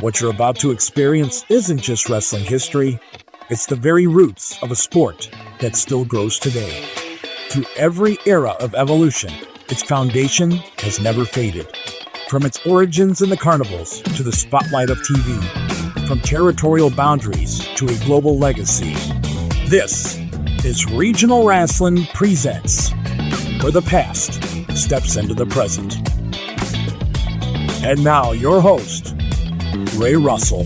What you're about to experience isn't just wrestling history, it's the very roots of a sport that still grows today. Through every era of evolution, its foundation has never faded. From its origins in the carnivals to the spotlight of TV, from territorial boundaries to a global legacy, this is Regional Rasslin Presents, where the past steps into the present. And now, your host, Ray Russell.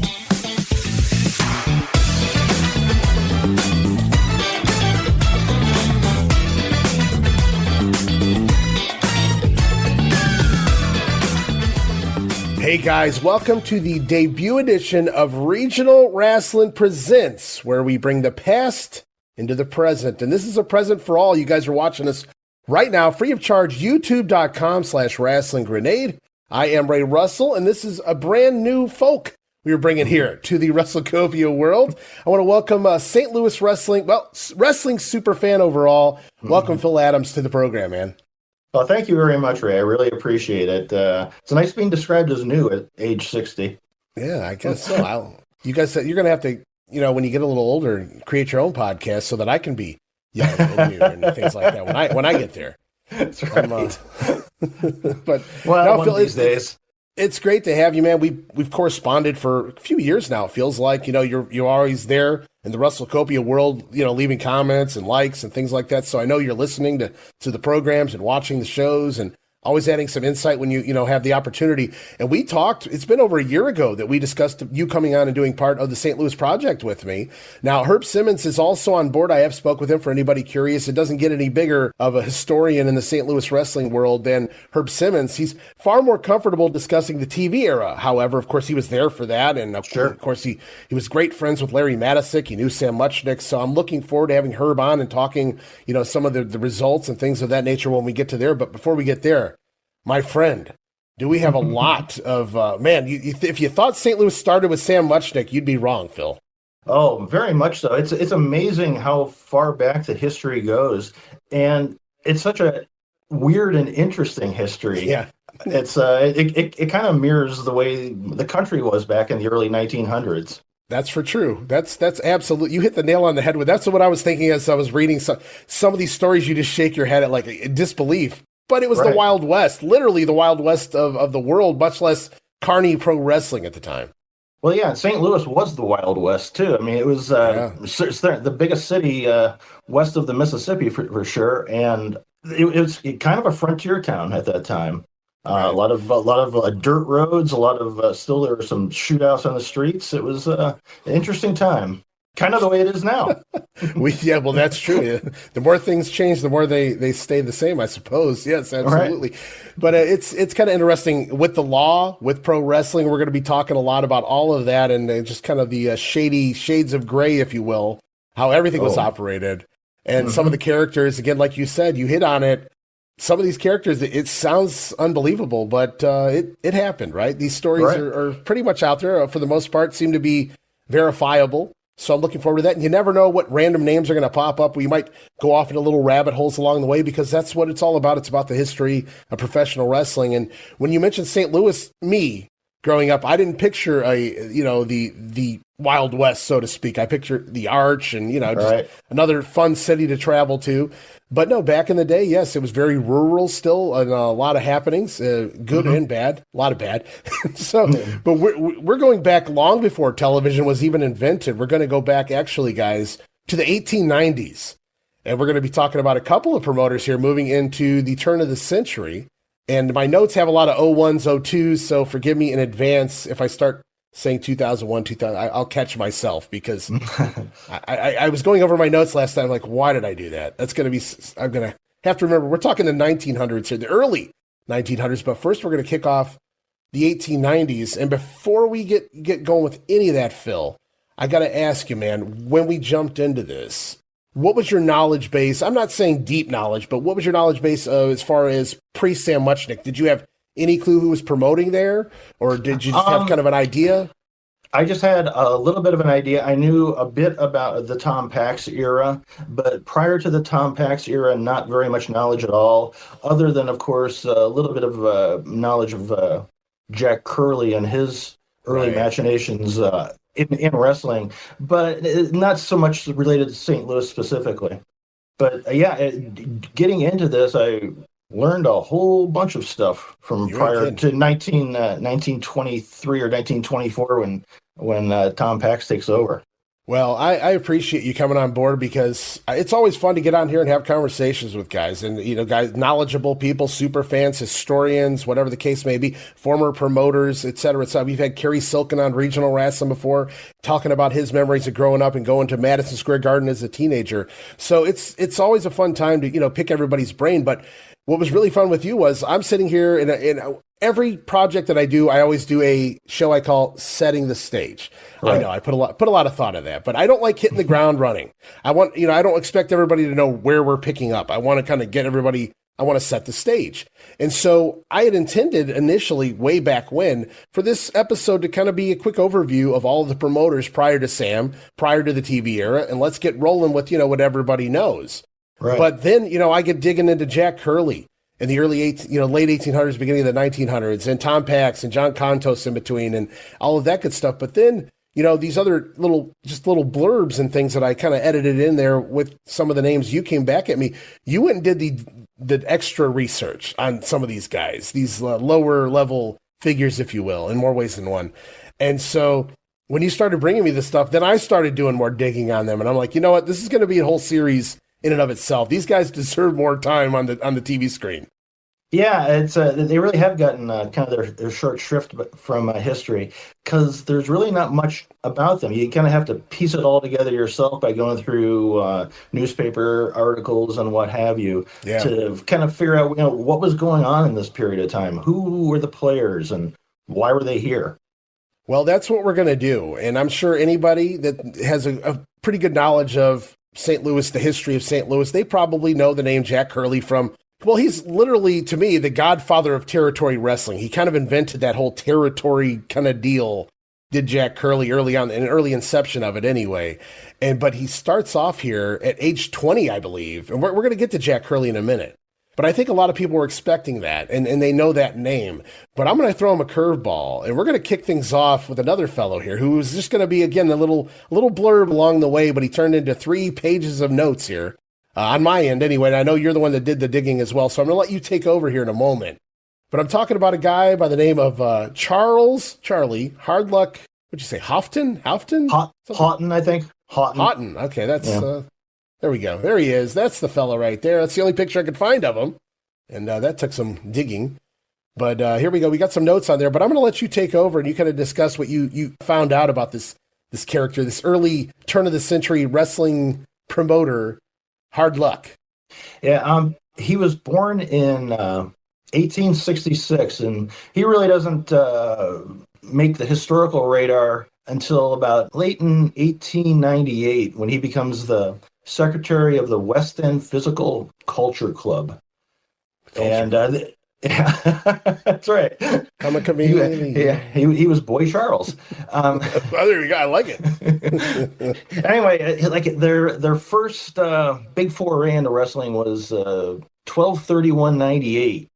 Hey guys, welcome to the debut edition of Regional Rasslin Presents, where we bring the past into the present. And this is a present for all. You guys are watching us right now, free of charge, youtube.com/WrestlingGrenade. I am Ray Russell, and this is a brand new folk we are bringing here to the WrestleCopia world. I want to welcome St. Louis wrestling superfan overall. Welcome Phil Adams to the program, man. Well, thank you very much, Ray. I really appreciate it. It's nice being described as new at age 60. Yeah, I guess so. You guys said you're going to have to, when you get a little older, create your own podcast so that I can be young and new and things like that when I get there. That's right. But well, Phil, these days. It's great to have you, man. We've corresponded for a few years now. It feels like, you're always there in the WrestleCopia world, leaving comments and likes and things like that. So I know you're listening to the programs and watching the shows and always adding some insight when you have the opportunity. And we talked, it's been over a year ago that we discussed you coming on and doing part of the St. Louis Project with me. Now, Herb Simmons is also on board. I have spoke with him for anybody curious. It doesn't get any bigger of a historian in the St. Louis wrestling world than Herb Simmons. He's far more comfortable discussing the TV era. However, of course, he was there for that. And of course, he was great friends with Larry Matisic. He knew Sam Muchnick. So I'm looking forward to having Herb on and talking, some of the results and things of that nature when we get to there. But before we get there, my friend, do we have a lot of, if you thought St. Louis started with Sam Muchnick, you'd be wrong, Phil. Oh, very much so. It's amazing how far back the history goes. And it's such a weird and interesting history. Yeah. It kind of mirrors the way the country was back in the early 1900s. That's for true. That's absolute. You hit the nail on the head with that's what I was thinking as I was reading some of these stories. You just shake your head at like disbelief. But it was the Wild West, literally the Wild West of the world, much less carny pro wrestling at the time. Well, yeah, St. Louis was the Wild West, too. I mean, it was the biggest city west of the Mississippi, for sure. And it was kind of a frontier town at that time. A lot of dirt roads, still there were some shootouts on the streets. It was an interesting time. Kind of the way it is now. Well, that's true. The more things change, the more they stay the same, I suppose. Yes, absolutely. Right. But it's kind of interesting with the law, with pro wrestling. We're going to be talking a lot about all of that and just kind of the shady shades of gray, if you will, how everything was operated. And some of the characters, again, like you said, you hit on it. Some of these characters, it sounds unbelievable, but it happened, right? These stories are pretty much out there. For the most part, seem to be verifiable. So I'm looking forward to that. And you never know what random names are going to pop up. We might go off into little rabbit holes along the way because that's what it's all about. It's about the history of professional wrestling. And when you mentioned St. Louis, me growing up, I didn't picture the Wild West, so to speak. I pictured the Arch and, just another fun city to travel to. But no, back in the day, yes, it was very rural still, and a lot of happenings, good and bad, a lot of bad. But we're going back long before television was even invented. We're going to go back, actually, guys, to the 1890s. And we're going to be talking about a couple of promoters here moving into the turn of the century. And my notes have a lot of 01s, 02s, so forgive me in advance if I start saying 2001, 2000, I'll catch myself because I was going over my notes last time. Like, why did I do that? I'm going to have to remember, we're talking the 1900s here, the early 1900s. But first, we're going to kick off the 1890s. And before we get going with any of that, Phil, I got to ask you, man, when we jumped into this, what was your knowledge base? I'm not saying deep knowledge, but what was your knowledge base as far as pre-Sam Muchnick? Did you have any clue who was promoting there, or did you just have kind of an idea? I just had a little bit of an idea. I knew a bit about the Tom Pax era, but prior to the Tom Pax era, not very much knowledge at all, other than, of course, a little bit of knowledge of Jack Curley and his early Right. machinations in wrestling, but not so much related to St. Louis specifically. But getting into this, I learned a whole bunch of stuff from You ain't prior kidding. to 1923 or 1924 when Tom Pax takes over. Well, I appreciate you coming on board because it's always fun to get on here and have conversations with guys and, guys, knowledgeable people, super fans, historians, whatever the case may be, former promoters, et cetera, et cetera. We've had Kerry Silken on Regional Wrestling before, talking about his memories of growing up and going to Madison Square Garden as a teenager. So it's always a fun time to, pick everybody's brain. But what was really fun with you was I'm sitting here in every project that I do, I always do a show I call Setting the Stage. Right. I know I put a lot of thought of that, but I don't like hitting the ground running. I want, I don't expect everybody to know where we're picking up. I want to kind of get everybody, I want to set the stage. And so I had intended initially way back when for this episode to kind of be a quick overview of all of the promoters prior to Sam, prior to the TV era, and let's get rolling with, what everybody knows. Right. But then, I get digging into Jack Curley in the late 1800s, beginning of the 1900s, and Tom Pax and John Contos in between, and all of that good stuff. But then, these other little blurbs and things that I kind of edited in there with some of the names. You came back at me. You went and did the extra research on some of these guys, these lower level figures, if you will, in more ways than one. And so when you started bringing me this stuff, then I started doing more digging on them, and I'm like, you know what, this is going to be a whole series in and of itself. These guys deserve more time on the TV screen. Yeah, it's they really have gotten kind of their short shrift from history because there's really not much about them. You kind of have to piece it all together yourself by going through newspaper articles and what have you to kind of figure out what was going on in this period of time. Who were the players and why were they here? Well, that's what we're going to do, and I'm sure anybody that has a pretty good knowledge of St. Louis, the history of St. Louis, they probably know the name Jack Curley from. Well, he's literally, to me, the godfather of territory wrestling. He kind of invented that whole territory kind of deal, did Jack Curley early on, an early inception of it anyway. But he starts off here at age 20, I believe. And we're going to get to Jack Curley in a minute. But I think a lot of people were expecting that, and they know that name. But I'm going to throw him a curveball, and we're going to kick things off with another fellow here who's just going to be, again, a little blurb along the way, but he turned into 3 pages of notes here. On my end, anyway, and I know you're the one that did the digging as well, so I'm going to let you take over here in a moment. But I'm talking about a guy by the name of Charlie Hardluck. What'd you say, Haughton? Haughton, I think. Haughton. Okay, that's there we go. There he is. That's the fella right there. That's the only picture I could find of him, and that took some digging. But here we go. We got some notes on there, but I'm going to let you take over and you kind of discuss what you found out about this character, this early turn of the century wrestling promoter. Hardluck. Yeah, he was born in 1866, and he really doesn't make the historical radar until about late in 1898 when he becomes the secretary of the West End Physical Culture Club. And yeah, that's right. I'm a comedian. He was Boy Charles. Oh, there you go. I like it. Anyway, like their first big foray into wrestling was 12/31/98,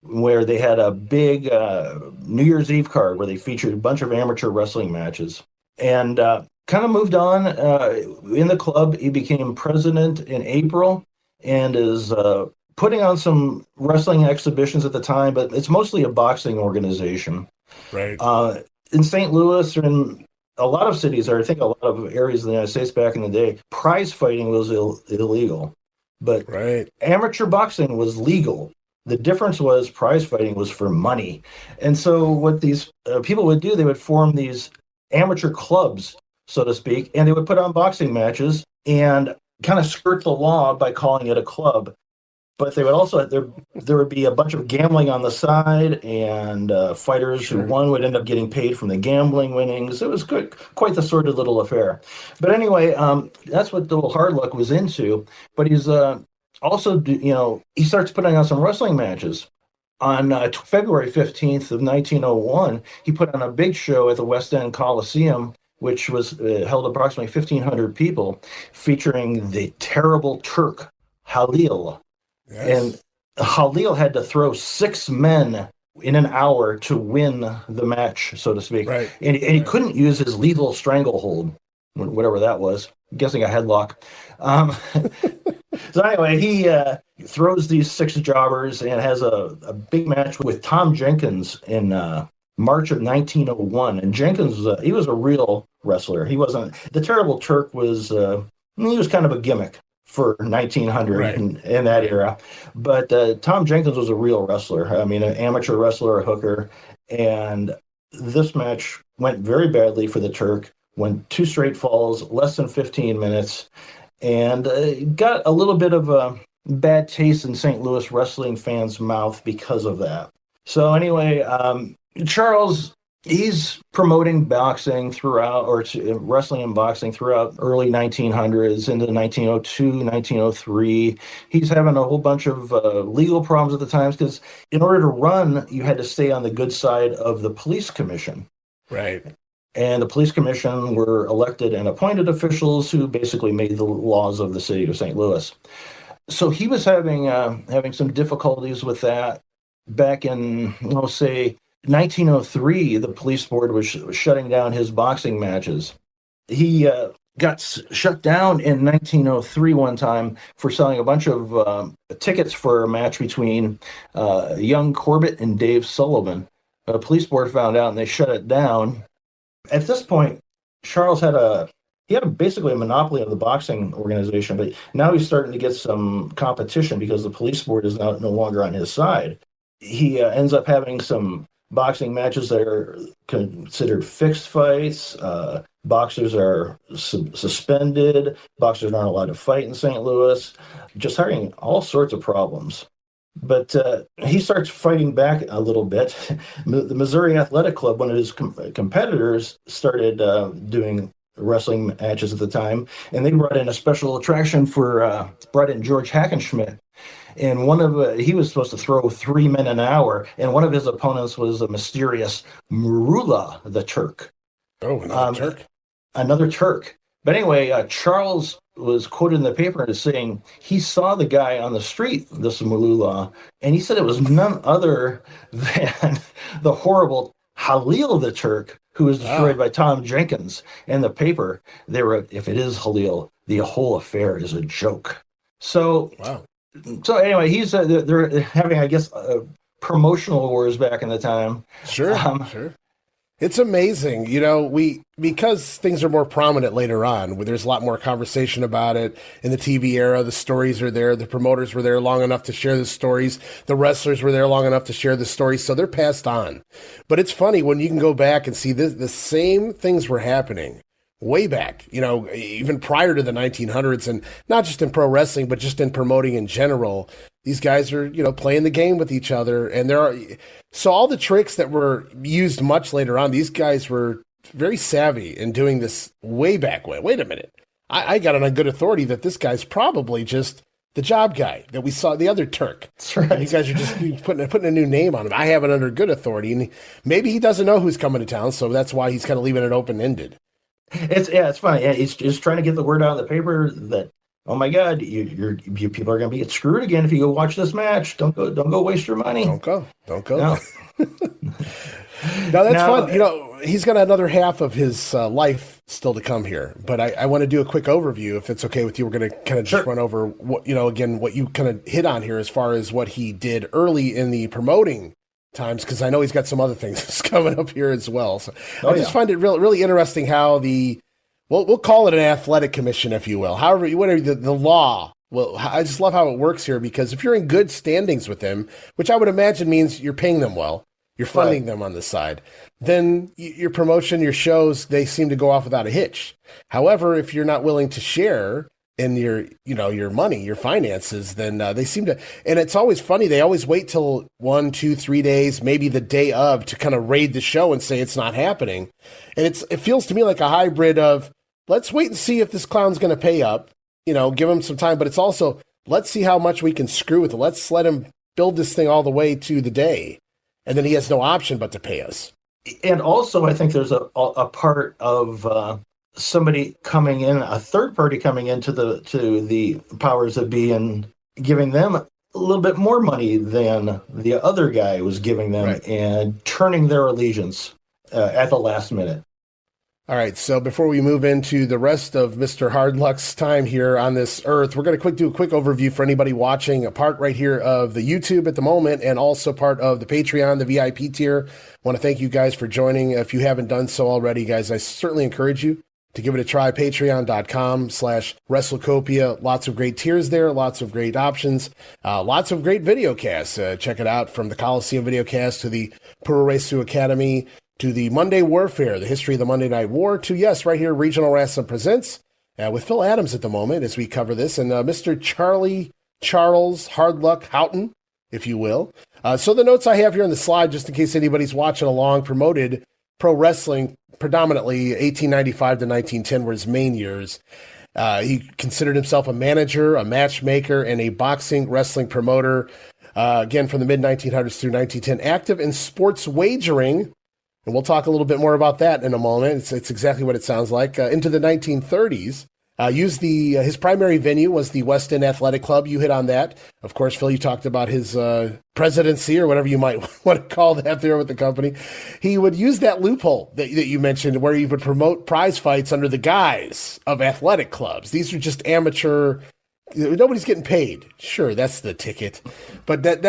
where they had a big New Year's Eve card where they featured a bunch of amateur wrestling matches, and kind of moved on in the club. He became president in April, and is putting on some wrestling exhibitions at the time, but it's mostly a boxing organization. Right. In St. Louis, or in a lot of cities, or I think a lot of areas in the United States back in the day, prize fighting was illegal. But amateur boxing was legal. The difference was prize fighting was for money. And so what these people would do, they would form these amateur clubs, so to speak, and they would put on boxing matches and kind of skirt the law by calling it a club. But they would also, there would be a bunch of gambling on the side, and fighters who won would end up getting paid from the gambling winnings. It was quite the sordid little affair. But anyway, that's what the Hardluck was into. But he's also, he starts putting on some wrestling matches. On February 15th of 1901, he put on a big show at the West End Coliseum, which was held approximately 1,500 people, featuring the terrible Turk, Halil. Yes. And Halil had to throw 6 men in an hour to win the match, so to speak. Right. And he couldn't use his lethal stranglehold, whatever that was. I'm guessing a headlock. So anyway, he throws these 6 jobbers and has a big match with Tom Jenkins in March of 1901. And Jenkins, he was a real wrestler. He wasn't. The Terrible Turk was, he was kind of a gimmick for 1900 in that era. But Tom Jenkins was a real wrestler. I mean, an amateur wrestler, a hooker. And this match went very badly for the Turk. Went 2 straight falls, less than 15 minutes. And got a little bit of a bad taste in St. Louis wrestling fans' mouth because of that. So anyway, Charles, he's promoting boxing throughout, or wrestling and boxing throughout early 1900s into 1902, 1903. He's having a whole bunch of legal problems at the time because in order to run, you had to stay on the good side of the police commission. Right. And the police commission were elected and appointed officials who basically made the laws of the city of St. Louis. So he was having some difficulties with that. Back in, say, 1903, the police board was shutting down his boxing matches. He got shut down in 1903 one time for selling a bunch of tickets for a match between young Corbett and Dave Sullivan. The police board found out and they shut it down. At this point, Charles had basically a monopoly of the boxing organization, but now he's starting to get some competition because the police board is now no longer on his side. He ends up having some boxing matches that are considered fixed fights. Boxers are suspended. Boxers aren't allowed to fight in St. Louis. Just having all sorts of problems. But he starts fighting back a little bit. The Missouri Athletic Club, one of his competitors, started doing wrestling matches at the time, and they brought in a special attraction brought in George Hackenschmidt. And he was supposed to throw 3 men an hour, and one of his opponents was a mysterious Marula the Turk. Oh, another Turk? Another Turk. But anyway, Charles was quoted in the paper as saying he saw the guy on the street, this Marula, and he said it was none other than the horrible Halil the Turk, who was destroyed by Tom Jenkins. In the paper, they wrote, if it is Halil, the whole affair is a joke. So, So anyway, they're having, I guess, promotional wars back in the time. Sure, sure. It's amazing, because things are more prominent later on, where there's a lot more conversation about it in the TV era. The stories are there. The promoters were there long enough to share the stories. The wrestlers were there long enough to share the stories, so they're passed on. But it's funny when you can go back and see the same things were happening way back, even prior to the 1900s, and not just in pro wrestling, but just in promoting in general. These guys are, playing the game with each other, and so all the tricks that were used much later on, these guys were very savvy in doing this way back when. Wait a minute. I got on good authority that this guy's probably just the job guy that we saw, the other Turk. That's right. You guys are just putting a new name on him. I have it under good authority, and maybe he doesn't know who's coming to town, so that's why he's kind of leaving it open-ended. It's funny. Yeah, he's just trying to get the word out in the paper that, oh my God, you people are going to be screwed again if you go watch this match. Don't go waste your money. Don't go. No. No, that's fun. He's got another half of his life still to come here, but I want to do a quick overview if it's okay with you. We're going to kind of just run over what you kind of hit on here as far as what he did early in the promoting times, because I know he's got some other things coming up here as well. So I just find it really interesting how we'll call it an athletic commission, if you will. However, whatever the law. Well, I just love how it works here, because if you're in good standings with them, which I would imagine means you're paying them well, you're funding them on the side, then your promotion, your shows, they seem to go off without a hitch. However, if you're not willing to share in your money, your finances, then they seem to, and it's always funny, they always wait till 1, 2, 3 days, maybe the day of, to kind of raid the show and say it's not happening. And it feels to me like a hybrid of, let's wait and see if this clown's going to pay up, give him some time, but it's also, let's see how much we can screw with it. Let's let him build this thing all the way to the day, and then he has no option but to pay us. And also, I think there's a part of somebody coming in, a third party coming into the powers that be, and giving them a little bit more money than the other guy was giving them and turning their allegiance at the last minute. All right, so before we move into the rest of Mr. Hardluck's time here on this earth, we're going to do a quick overview for anybody watching, a part right here of the YouTube at the moment and also part of the Patreon, the VIP tier. I want to thank you guys for joining. If you haven't done so already, guys, I certainly encourage you to give it a try. Patreon.com/WrestleCopia. Lots of great tiers there, lots of great options, lots of great video casts. Check it out, from the Coliseum video cast to the Puroresu Academy to the Monday Warfare, the history of the Monday Night War, to, yes, right here, Regional Wrestling Presents, with Phil Adams at the moment as we cover this, and Mr. Charles Hardluck Haughton, if you will. So the notes I have here on the slide, just in case anybody's watching along, promoted pro wrestling predominantly 1895 to 1910 were his main years. He considered himself a manager, a matchmaker, and a boxing wrestling promoter. Again, from the mid-1900s through 1910, active in sports wagering, and we'll talk a little bit more about that in a moment. It's exactly what it sounds like. Into the 1930s, his primary venue was the West End Athletic Club. You hit on that. Of course, Phil, you talked about his presidency or whatever you might want to call that there with the company. He would use that loophole that you mentioned where he would promote prize fights under the guise of athletic clubs. These are just amateur. Nobody's getting paid. Sure, that's the ticket. But that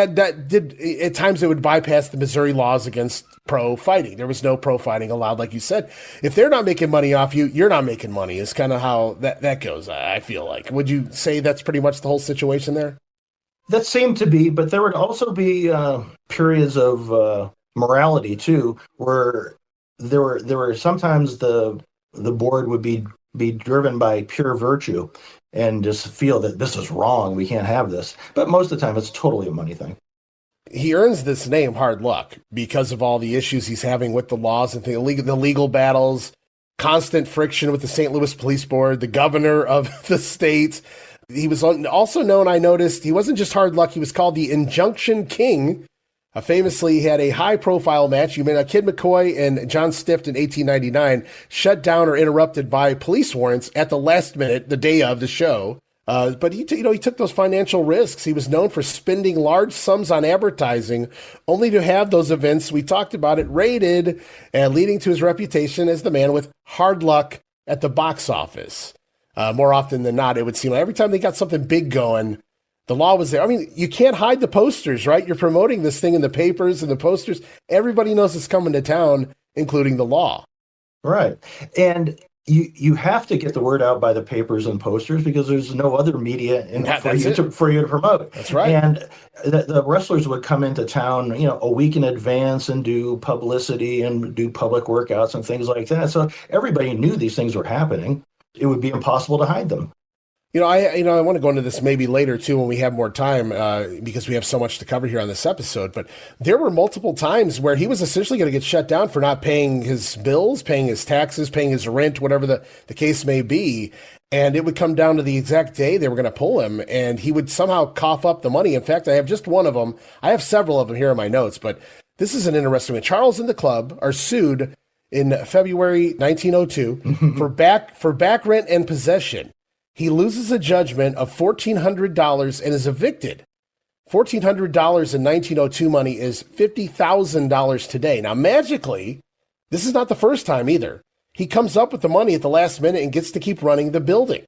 did, at times it would bypass the Missouri laws against pro fighting. There was no pro fighting allowed, like you said. If they're not making money off you, you're not making money, is kind of how that goes, I feel like. Would you say that's pretty much the whole situation there? That seemed to be, but there would also be periods of morality, too, where there were sometimes the board would be driven by pure virtue and just feel that this is wrong, we can't have this. But most of the time, it's totally a money thing. He earns this name, Hardluck, because of all the issues he's having with the laws and the legal battles, constant friction with the St. Louis Police Board, the governor of the state. He was also known, I noticed, he wasn't just Hardluck, he was called the Injunction King. Famously, he had a high-profile match. You mean Kid McCoy and John Stift in 1899, shut down or interrupted by police warrants at the last minute, the day of the show. But he took those financial risks. He was known for spending large sums on advertising, only to have those events, we talked about it, raided, and leading to his reputation as the man with hard luck at the box office. More often than not, it would seem like every time they got something big going, the law was there. I mean, you can't hide the posters, right? You're promoting this thing in the papers and the posters. Everybody knows it's coming to town, including the law. Right. And you have to get the word out by the papers and posters because there's no other media for you to promote. That's right. And the wrestlers would come into town, a week in advance and do publicity and do public workouts and things like that. So everybody knew these things were happening. It would be impossible to hide them. I want to go into this maybe later too when we have more time because we have so much to cover here on this episode. But there were multiple times where he was essentially going to get shut down for not paying his bills, paying his taxes, paying his rent, whatever the case may be. And it would come down to the exact day they were going to pull him, and he would somehow cough up the money. In fact, I have just one of them. I have several of them here in my notes, but this is an interesting one. Charles and the club are sued in February 1902 for back rent and possession. He loses a judgment of $1,400 and is evicted. $1,400 in 1902 money is $50,000 today. Now, magically, this is not the first time either. He comes up with the money at the last minute and gets to keep running the building.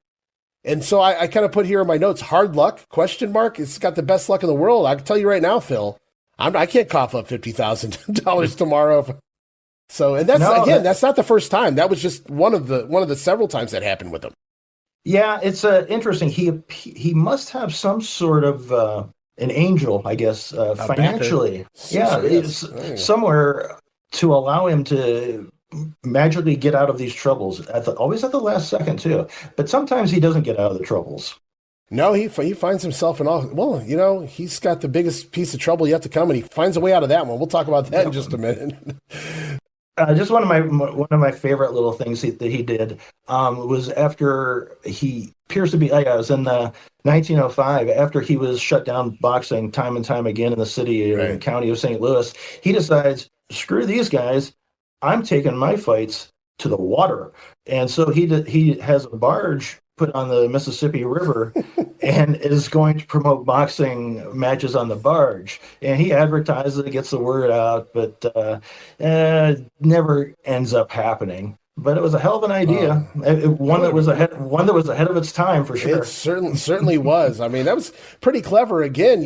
And so I kind of put here in my notes, hard luck, ? It's got the best luck in the world. I can tell you right now, Phil, I can't cough up $50,000 tomorrow. So, and that's not the first time. That was just one of the several times that happened with him. Yeah, it's interesting. He must have some sort of an angel, I guess, financially. Somewhere to allow him to magically get out of these troubles. Always at the last second too. But sometimes he doesn't get out of the troubles. No, he finds himself in all. Well, he's got the biggest piece of trouble yet to come, and he finds a way out of that one. We'll talk about that in just a minute. Just one of my favorite little things that he did was after he appears to be. It was in 1905 after he was shut down boxing time and time again in the city and county of St. Louis. He decides, screw these guys, I'm taking my fights to the water, and so he has a barge put on the Mississippi River, and is going to promote boxing matches on the barge. And he advertises it, gets the word out, but never ends up happening. But it was a hell of an idea. One that was ahead of its time for sure. It certainly was. I mean, that was pretty clever. Again,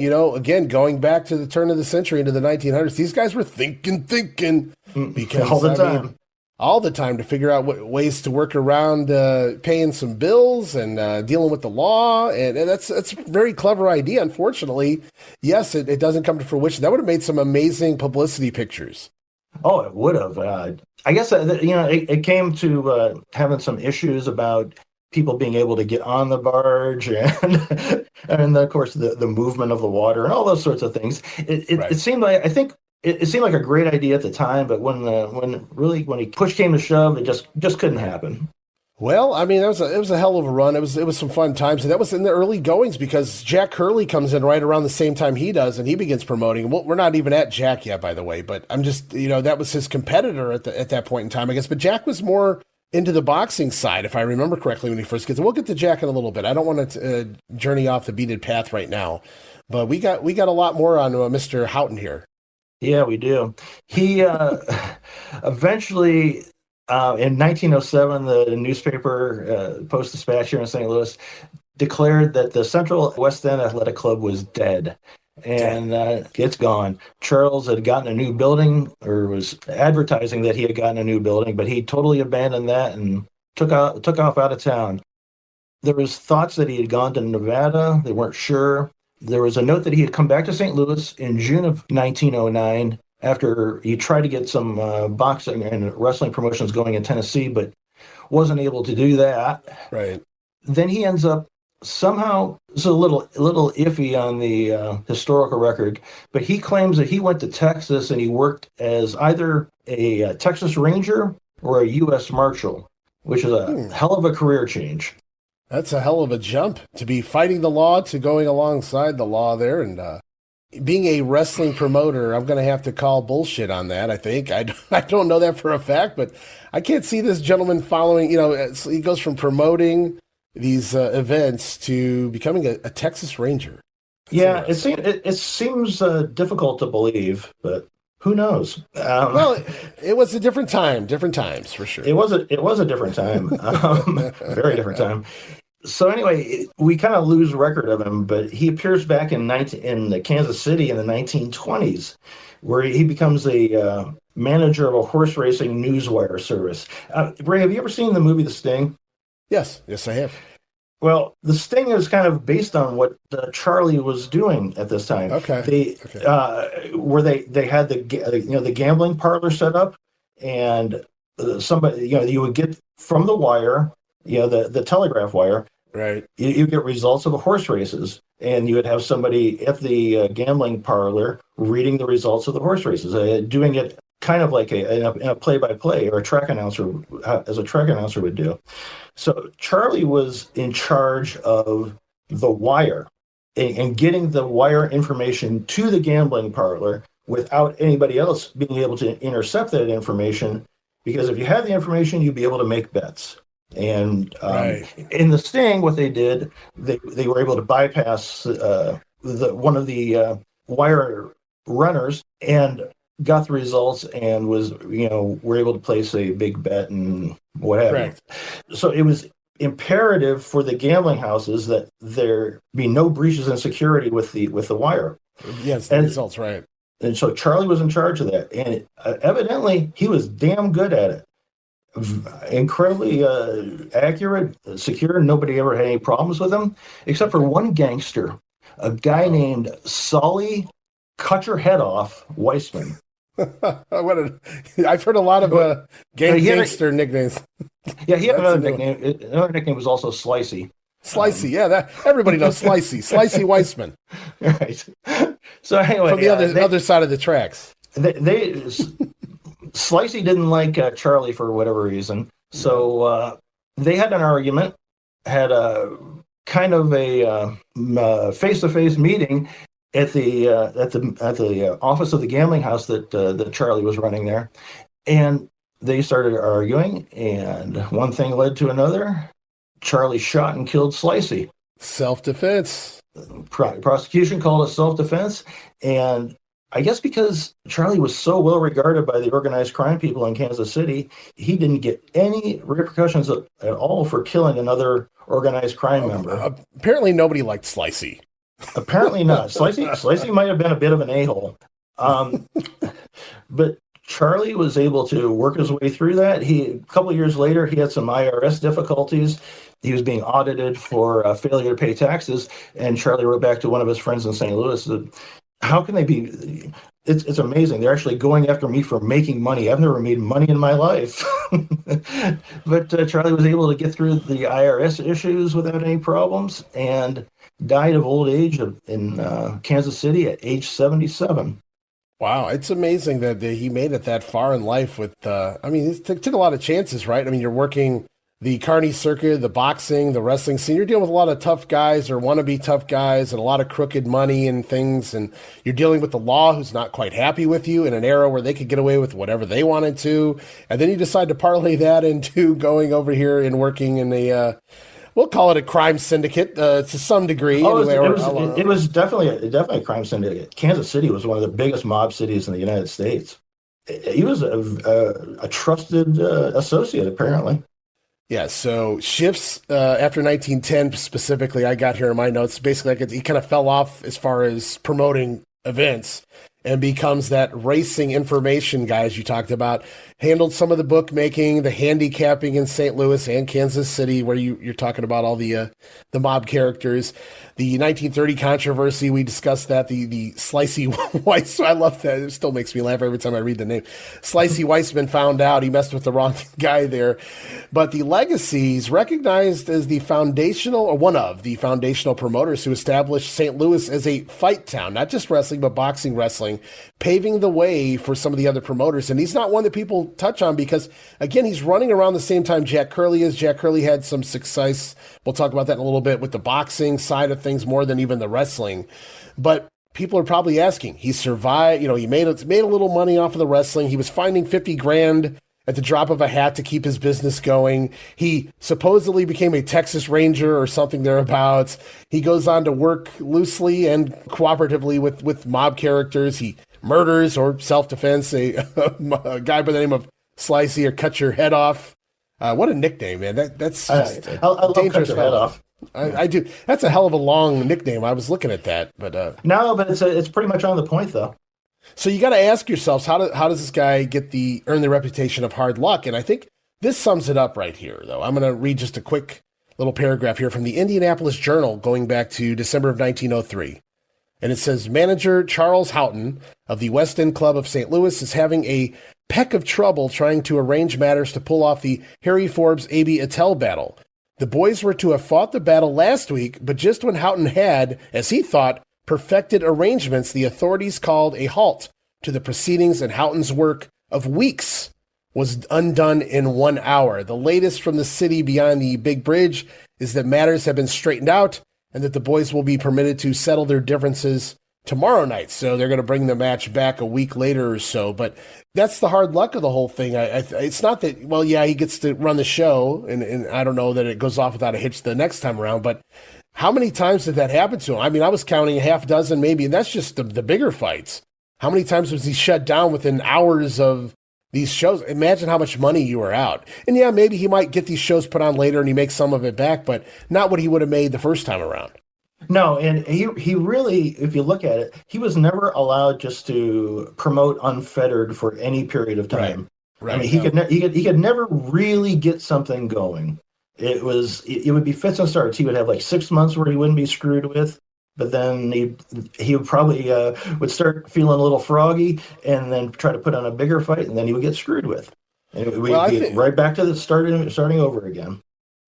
going back to the turn of the century into the 1900s, these guys were thinking because all the time. All the time to figure out what ways to work around paying some bills and dealing with the law. And that's a very clever idea. Unfortunately, yes, it doesn't come to fruition. That would have made some amazing publicity pictures. Oh, it would have. I guess, it came to having some issues about people being able to get on the barge and of course, the movement of the water and all those sorts of things. It seemed like, I think, it seemed like a great idea at the time, but when push came to shove, it just couldn't happen. Well, I mean, it was a hell of a run. It was some fun times, and that was in the early goings because Jack Curley comes in right around the same time he does, and he begins promoting. Well, we're not even at Jack yet, by the way, but I'm just, that was his competitor at that point in time, I guess. But Jack was more into the boxing side, if I remember correctly, when he first gets. We'll get to Jack in a little bit. I don't want to journey off the beaten path right now, but we got a lot more on Mr. Haughton here. Yeah, we do. He eventually. In 1907, the newspaper, Post-Dispatch here in St. Louis, declared that the Central West End Athletic Club was dead, and it's gone. Charles had gotten a new building, or was advertising that he had gotten a new building, but he totally abandoned that and took off out of town. There was thoughts that he had gone to Nevada. They weren't sure. There was a note that he had come back to St. Louis in June of 1909. After he tried to get some boxing and wrestling promotions going in Tennessee, but wasn't able to do that. Right. Then he ends up somehow, it's a little iffy on the historical record, but he claims that he went to Texas and he worked as either a Texas Ranger or a U.S. Marshal, which is a hell of a career change. That's a hell of a jump to be fighting the law to going alongside the law there, and being a wrestling promoter, I'm going to have to call bullshit on that, I think. I don't know that for a fact, but I can't see this gentleman following, he goes from promoting these events to becoming a Texas Ranger. That's it seems difficult to believe, but who knows? Well, it was a different times for sure. It was a different time, very different time. So anyway, we kind of lose record of him, but he appears back in Kansas City in the 1920s, where he becomes a manager of a horse racing newswire service. Ray, have you ever seen the movie The Sting? Yes, I have. Well, The Sting is kind of based on what Charlie was doing at this time. Okay. Where they had the gambling parlor set up, and somebody you would get from the wire, the telegraph wire. Right. You get results of the horse races, and you would have somebody at the gambling parlor reading the results of the horse races, doing it kind of like in a play-by-play, or a track announcer, as a track announcer would do. So Charlie was in charge of the wire and getting the wire information to the gambling parlor without anybody else being able to intercept that information, because if you had the information, you'd be able to make bets. And in The Sting, what they did, they were able to bypass one of the wire runners and got the results, and were able to place a big bet and what have you. So it was imperative for the gambling houses that there be no breaches in security with the wire. Yes, the results, right. And so Charlie was in charge of that, and evidently he was damn good at it. Incredibly accurate, secure. Nobody ever had any problems with him, except for one gangster, a guy named Solly, Cutcher Head Off Weismann. I've heard a lot of gangster nicknames. Yeah, he had another nickname. Another nickname was also Slicey. Slicey, everybody knows Slicey. Slicey Weismann. Right. So anyway, from the other side of the tracks. Slicey didn't like Charlie for whatever reason, so they had an argument, had a kind of a face-to-face meeting at the office of the gambling house that Charlie was running there, and they started arguing, and one thing led to another. Charlie shot and killed Slicey. Self-defense. Prosecution called it self-defense, and I guess because Charlie was so well regarded by the organized crime people in Kansas City, he didn't get any repercussions at all for killing another organized crime member. Apparently, nobody liked Slicey. Apparently not. Slicey might have been a bit of an a-hole, but Charlie was able to work his way through that. A couple of years later, he had some IRS difficulties. He was being audited for failure to pay taxes, and Charlie wrote back to one of his friends in St. Louis that, how can they be? It's amazing. They're actually going after me for making money. I've never made money in my life. But Charlie was able to get through the IRS issues without any problems and died of old age in Kansas City at age 77. Wow, it's amazing that he made it that far in life with, it took a lot of chances, right? I mean, you're working the carny circuit, the boxing, the wrestling scene. You're dealing with a lot of tough guys or wannabe tough guys and a lot of crooked money and things. And you're dealing with the law who's not quite happy with you in an era where they could get away with whatever they wanted to. And then you decide to parlay that into going over here and working in we'll call it a crime syndicate to some degree. Oh, it was definitely a crime syndicate. Kansas City was one of the biggest mob cities in the United States. He was a trusted associate, apparently. Yeah, so shifts after 1910 specifically, I got here in my notes, basically he kind of fell off as far as promoting events and becomes that racing information guy, as you talked about, handled some of the bookmaking, the handicapping in St. Louis and Kansas City, where you're talking about all the mob characters. The 1930 controversy, we discussed that, the Slicey Weismann, I love that, it still makes me laugh every time I read the name. Slicey Weismann found out he messed with the wrong guy there. But the legacies recognized as one of the foundational promoters who established St. Louis as a fight town, not just wrestling, but boxing, wrestling, paving the way for some of the other promoters. And he's not one that people touch on because, again, he's running around the same time Jack Curley is. Jack Curley had some success. We'll talk about that in a little bit with the boxing side of things more than even the wrestling. But people are probably asking, he survived, he made a little money off of the wrestling. He was finding 50 grand at the drop of a hat to keep his business going. He supposedly became a Texas Ranger or something thereabouts. He goes on to work loosely and cooperatively with mob characters. He murders or self-defense a guy by the name of Slicey or Cutcher Head Off. What a nickname, man. That's just I love Cutcher Head Off. I do. That's a hell of a long nickname. I was looking at that, but no, but it's pretty much on the point though. So you got to ask yourselves, how does this guy earn the reputation of hard luck? And I think this sums it up right here, though. I'm going to read just a quick little paragraph here from the Indianapolis Journal going back to December of 1903. And it says, manager Charles Haughton of the West End Club of St. Louis is having a peck of trouble trying to arrange matters to pull off the Harry Forbes A.B. Attell battle. The boys were to have fought the battle last week, but just when Haughton had, as he thought, perfected arrangements, the authorities called a halt to the proceedings, and Houghton's work of weeks was undone in 1 hour. The latest from the city beyond the big bridge is that matters have been straightened out and that the boys will be permitted to settle their differences tomorrow night. So they're going to bring the match back a week later or so. But that's the hard luck of the whole thing. It's not that, well, yeah, he gets to run the show, and I don't know that it goes off without a hitch the next time around, but how many times did that happen to him? I mean, I was counting a half dozen maybe, and that's just the bigger fights. How many times was he shut down within hours of these shows? Imagine how much money you were out. And yeah, maybe he might get these shows put on later and he makes some of it back, but not what he would have made the first time around. No, and he really, if you look at it, he was never allowed just to promote unfettered for any period of time. Right. I mean, he could never really get something going. It would be fits and starts. He would have like 6 months where he wouldn't be screwed with, but then he would probably would start feeling a little froggy, and then try to put on a bigger fight, and then he would get screwed with, and we'd be right back to the starting over again.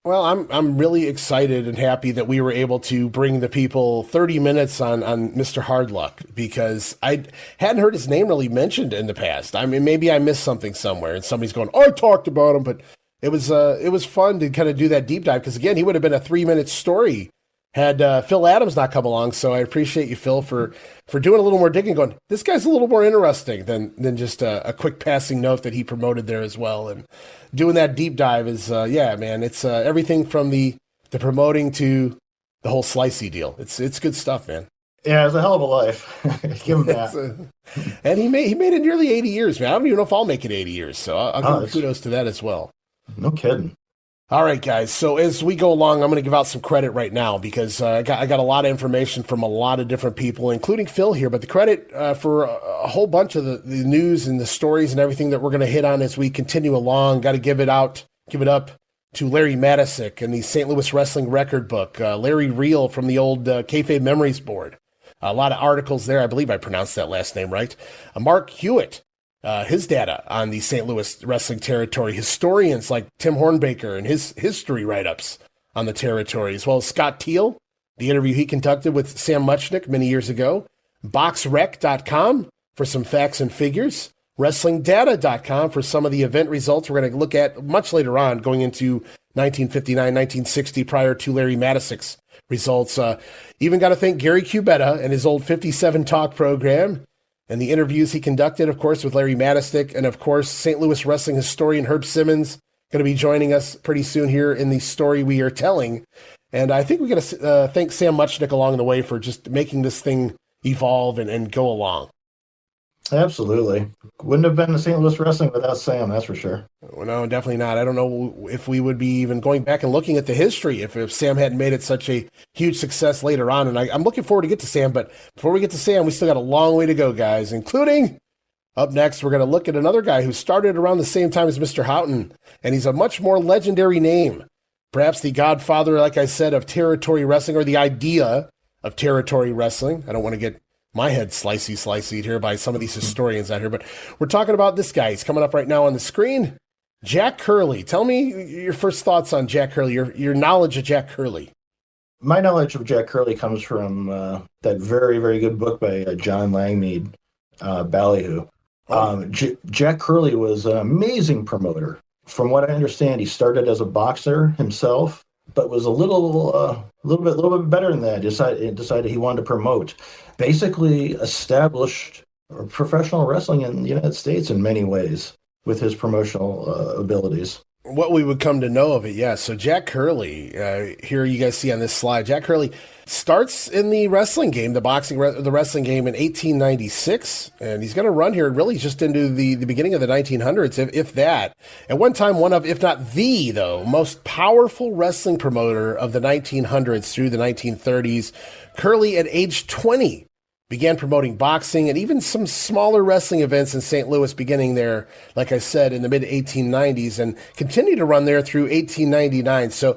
Well, I'm really excited and happy that we were able to bring the people 30 minutes on Mr. Hardluck, because I hadn't heard his name really mentioned in the past. I mean, maybe I missed something somewhere, and somebody's going, "Oh, I talked about him," but it was fun to kind of do that deep dive, because again, he would have been a 3-minute story had Phil Adams not come along. So I appreciate you, Phil, for doing a little more digging, going, this guy's a little more interesting than just a quick passing note that he promoted there as well. And doing that deep dive is, man, it's everything from the promoting to the whole Slicey deal. It's good stuff, man. Yeah, it's a hell of a life. Give him that. And he made it nearly 80 years, man. I don't even know if I'll make it 80 years, so I'll give him kudos to that as well. No kidding. All right, guys. So as we go along, I'm going to give out some credit right now because I got a lot of information from a lot of different people, including Phil here. But the credit for a whole bunch of the news and the stories and everything that we're going to hit on as we continue along, got to give it up to Larry Matisic and the St. Louis Wrestling Record Book, Larry Reel from the old Kayfabe Memories Board. A lot of articles there. I believe I pronounced that last name right. Mark Hewitt, his data on the St. Louis wrestling territory. Historians like Tim Hornbaker and his history write-ups on the territory, as well as Scott Teal, the interview he conducted with Sam Muchnick many years ago. BoxRec.com for some facts and figures. WrestlingData.com for some of the event results we're going to look at much later on, going into 1959, 1960, prior to Larry Matisic's results. Even got to thank Gary Cubetta and his old 57 Talk program and the interviews he conducted, of course, with Larry Matisic. And, of course, St. Louis wrestling historian Herb Simmons going to be joining us pretty soon here in the story we are telling. And I think we got to thank Sam Muchnick along the way for just making this thing evolve and go along. Absolutely. Wouldn't have been the St. Louis wrestling without Sam, that's for sure. Well, no, definitely not. I don't know if we would be even going back and looking at the history if Sam hadn't made it such a huge success later on. And I'm looking forward to get to Sam, but before we get to Sam, we still got a long way to go, guys, including up next, we're going to look at another guy who started around the same time as Mr. Haughton, and he's a much more legendary name. Perhaps the godfather, like I said, of territory wrestling, or the idea of territory wrestling. I don't want to get my head slicey here by some of these historians out here, but we're talking about this guy. He's coming up right now on the screen. Jack Curley. Tell me your first thoughts on Jack Curley, your knowledge of Jack Curley. My knowledge of Jack Curley comes from that very, very good book by John Langmead, Ballyhoo. Jack Curley was an amazing promoter. From what I understand, he started as a boxer himself, but was a little bit better than that. Decided he wanted to promote. Basically established professional wrestling in the United States in many ways with his promotional abilities. What we would come to know of it, yeah. So Jack Curley, here you guys see on this slide, Jack Curley starts in the wrestling game, the wrestling game in 1896, and he's going to run here really just into the beginning of the 1900s, if that. At one time, one of, if not the, most powerful wrestling promoter of the 1900s through the 1930s, Curley at age 20 began promoting boxing and even some smaller wrestling events in St. Louis, beginning there, like I said, in the mid-1890s, and continued to run there through 1899. So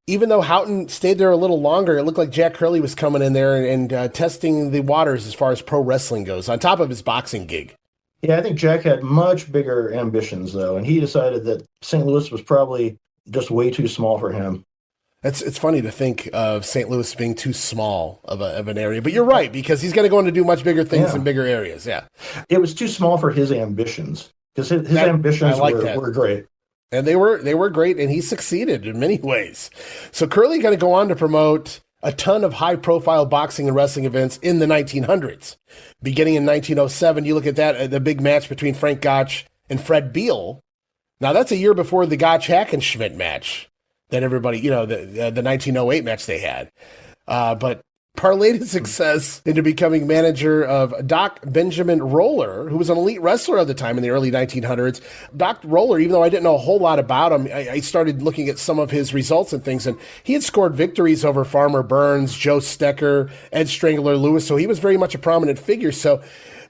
even though Houghton stayed there a little longer, it looked like Jack Curley was coming in there and testing the waters as far as pro wrestling goes, on top of his boxing gig. Yeah, I think Jack had much bigger ambitions, though, and he decided that St. Louis was probably just way too small for him. It's funny to think of St. Louis being too small of an area, but you're right, because he's going to go on to do much bigger things in bigger areas. Yeah, it was too small for his ambitions, because his ambitions were great, and they were great, and he succeeded in many ways. So Curley going to go on to promote a ton of high-profile boxing and wrestling events in the 1900s. Beginning in 1907, you look at that, the big match between Frank Gotch and Fred Beal. Now that's a year before the Gotch-Hackenschmidt match that everybody, the 1908 match they had. But parlayed his success into becoming manager of Doc Benjamin Roller, who was an elite wrestler at the time in the early 1900s. Doc Roller, even though I didn't know a whole lot about him, I started looking at some of his results and things, and he had scored victories over Farmer Burns, Joe Stecker, Ed Strangler Lewis, so he was very much a prominent figure. So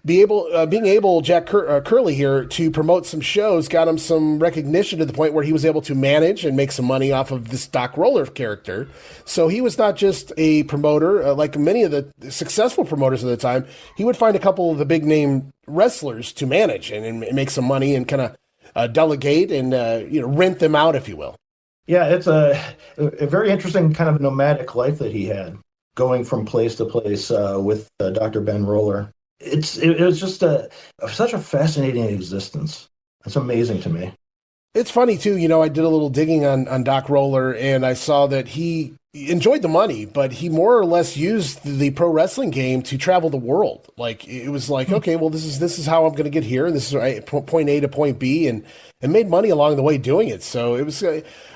being able, Jack Curley here, to promote some shows got him some recognition to the point where he was able to manage and make some money off of this Doc Roller character. So he was not just a promoter, like many of the successful promoters of the time. He would find a couple of the big name wrestlers to manage and make some money and kind of delegate and rent them out, if you will. Yeah, it's a very interesting kind of nomadic life that he had, going from place to place with Dr. Ben Roller. It was just such a fascinating existence. It's amazing to me. It's funny, too. I did a little digging on Doc Roller, and I saw that he enjoyed the money, but he more or less used the pro wrestling game to travel the world. Like it was like, okay, well, this is how I'm going to get here, and this is point A to point B, and made money along the way doing it. So it was.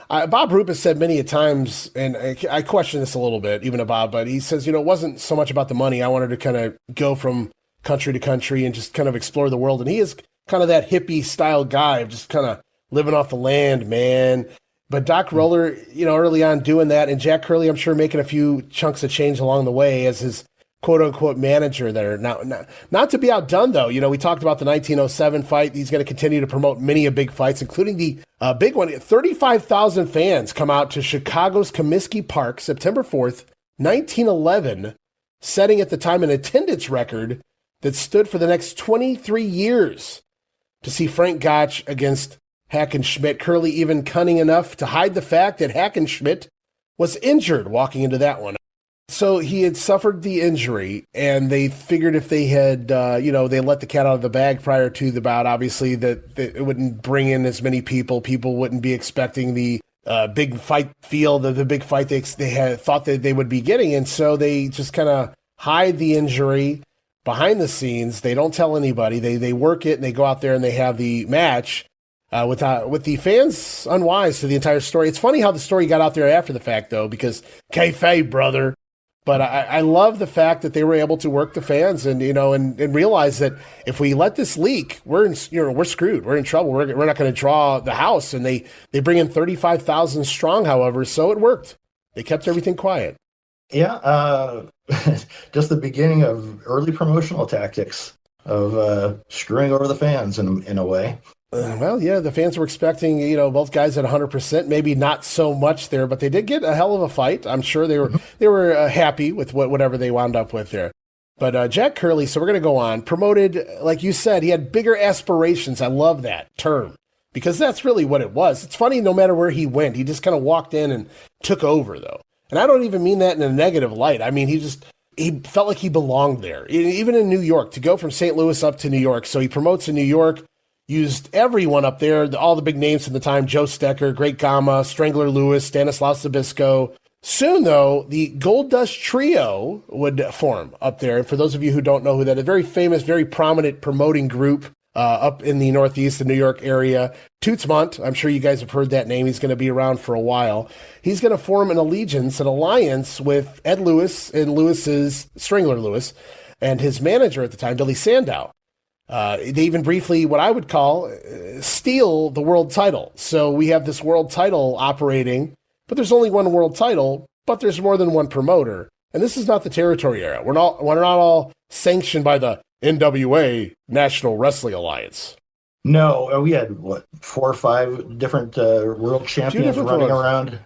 Bob Roop has said many a times, and I question this a little bit, even to Bob, but he says, it wasn't so much about the money. I wanted to kind of go from country to country and just kind of explore the world. And he is kind of that hippie style guy of just kind of living off the land, man. But Doc Roller, early on doing that, and Jack Curley, I'm sure, making a few chunks of change along the way as his quote-unquote manager there. Now, not to be outdone, though. We talked about the 1907 fight. He's going to continue to promote many a big fights, including the big one. 35,000 fans come out to Chicago's Comiskey Park, September 4th, 1911, setting at the time an attendance record that stood for the next 23 years to see Frank Gotch against Hackenschmidt. Curley even cunning enough to hide the fact that Hackenschmidt was injured walking into that one. So he had suffered the injury, and they figured if they had, they let the cat out of the bag prior to the bout, obviously, that it wouldn't bring in as many people. People wouldn't be expecting the big fight feel, the big fight they had thought that they would be getting. And so they just kind of hide the injury behind the scenes. They don't tell anybody. They work it, and they go out there and they have the match. With the fans unwise to the entire story. It's funny how the story got out there after the fact, though, because kayfabe, brother. But I love the fact that they were able to work the fans and realize that if we let this leak, we're screwed. We're in trouble. We're not going to draw the house. And they bring in 35,000 strong, however, so it worked. They kept everything quiet. Yeah, just the beginning of early promotional tactics of screwing over the fans in a way. Well, yeah, the fans were expecting, both guys at 100%, maybe not so much there, but they did get a hell of a fight. I'm sure they were happy with whatever they wound up with there. But Jack Curley, so we're going to go on, promoted, like you said, he had bigger aspirations. I love that term because that's really what it was. It's funny, no matter where he went, he just kind of walked in and took over, though. And I don't even mean that in a negative light. I mean, he felt like he belonged there, even in New York, to go from St. Louis up to New York. So he promotes in New York. Used everyone up there, all the big names at the time, Joe Stecker, Great Gama, Strangler Lewis, Stanislaus Zabisco. Soon, though, the Gold Dust Trio would form up there. And for those of you who don't know who that is, a very famous, very prominent promoting group up in the Northeast, the New York area. Tootsmont, I'm sure you guys have heard that name. He's going to be around for a while. He's going to form an alliance with Ed Lewis and Lewis's Strangler Lewis and his manager at the time, Billy Sandow. They even briefly, what I would call, steal the world title. So we have this world title operating, but there's only one world title, but there's more than one promoter. And this is not the territory era. We're not all sanctioned by the NWA, National Wrestling Alliance. No, we had, 4 or 5 different world champions running around.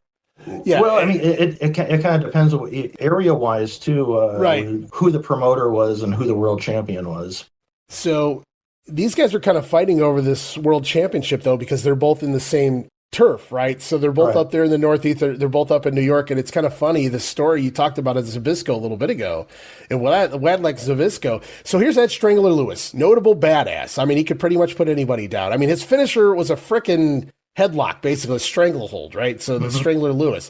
Yeah. Well, I mean, it kind of depends area-wise, too, right. Who the promoter was and who the world champion was. So these guys are kind of fighting over this world championship, though, because they're both in the same turf, right? So they're both up there in the Northeast. They're both up in New York. And it's kind of funny, the story you talked about at Zabisco a little bit ago. And Wadlek Zabisco. So here's that Strangler Lewis, notable badass. I mean, he could pretty much put anybody down. I mean, his finisher was a frickin' headlock, basically a stranglehold, right? So the Strangler Lewis.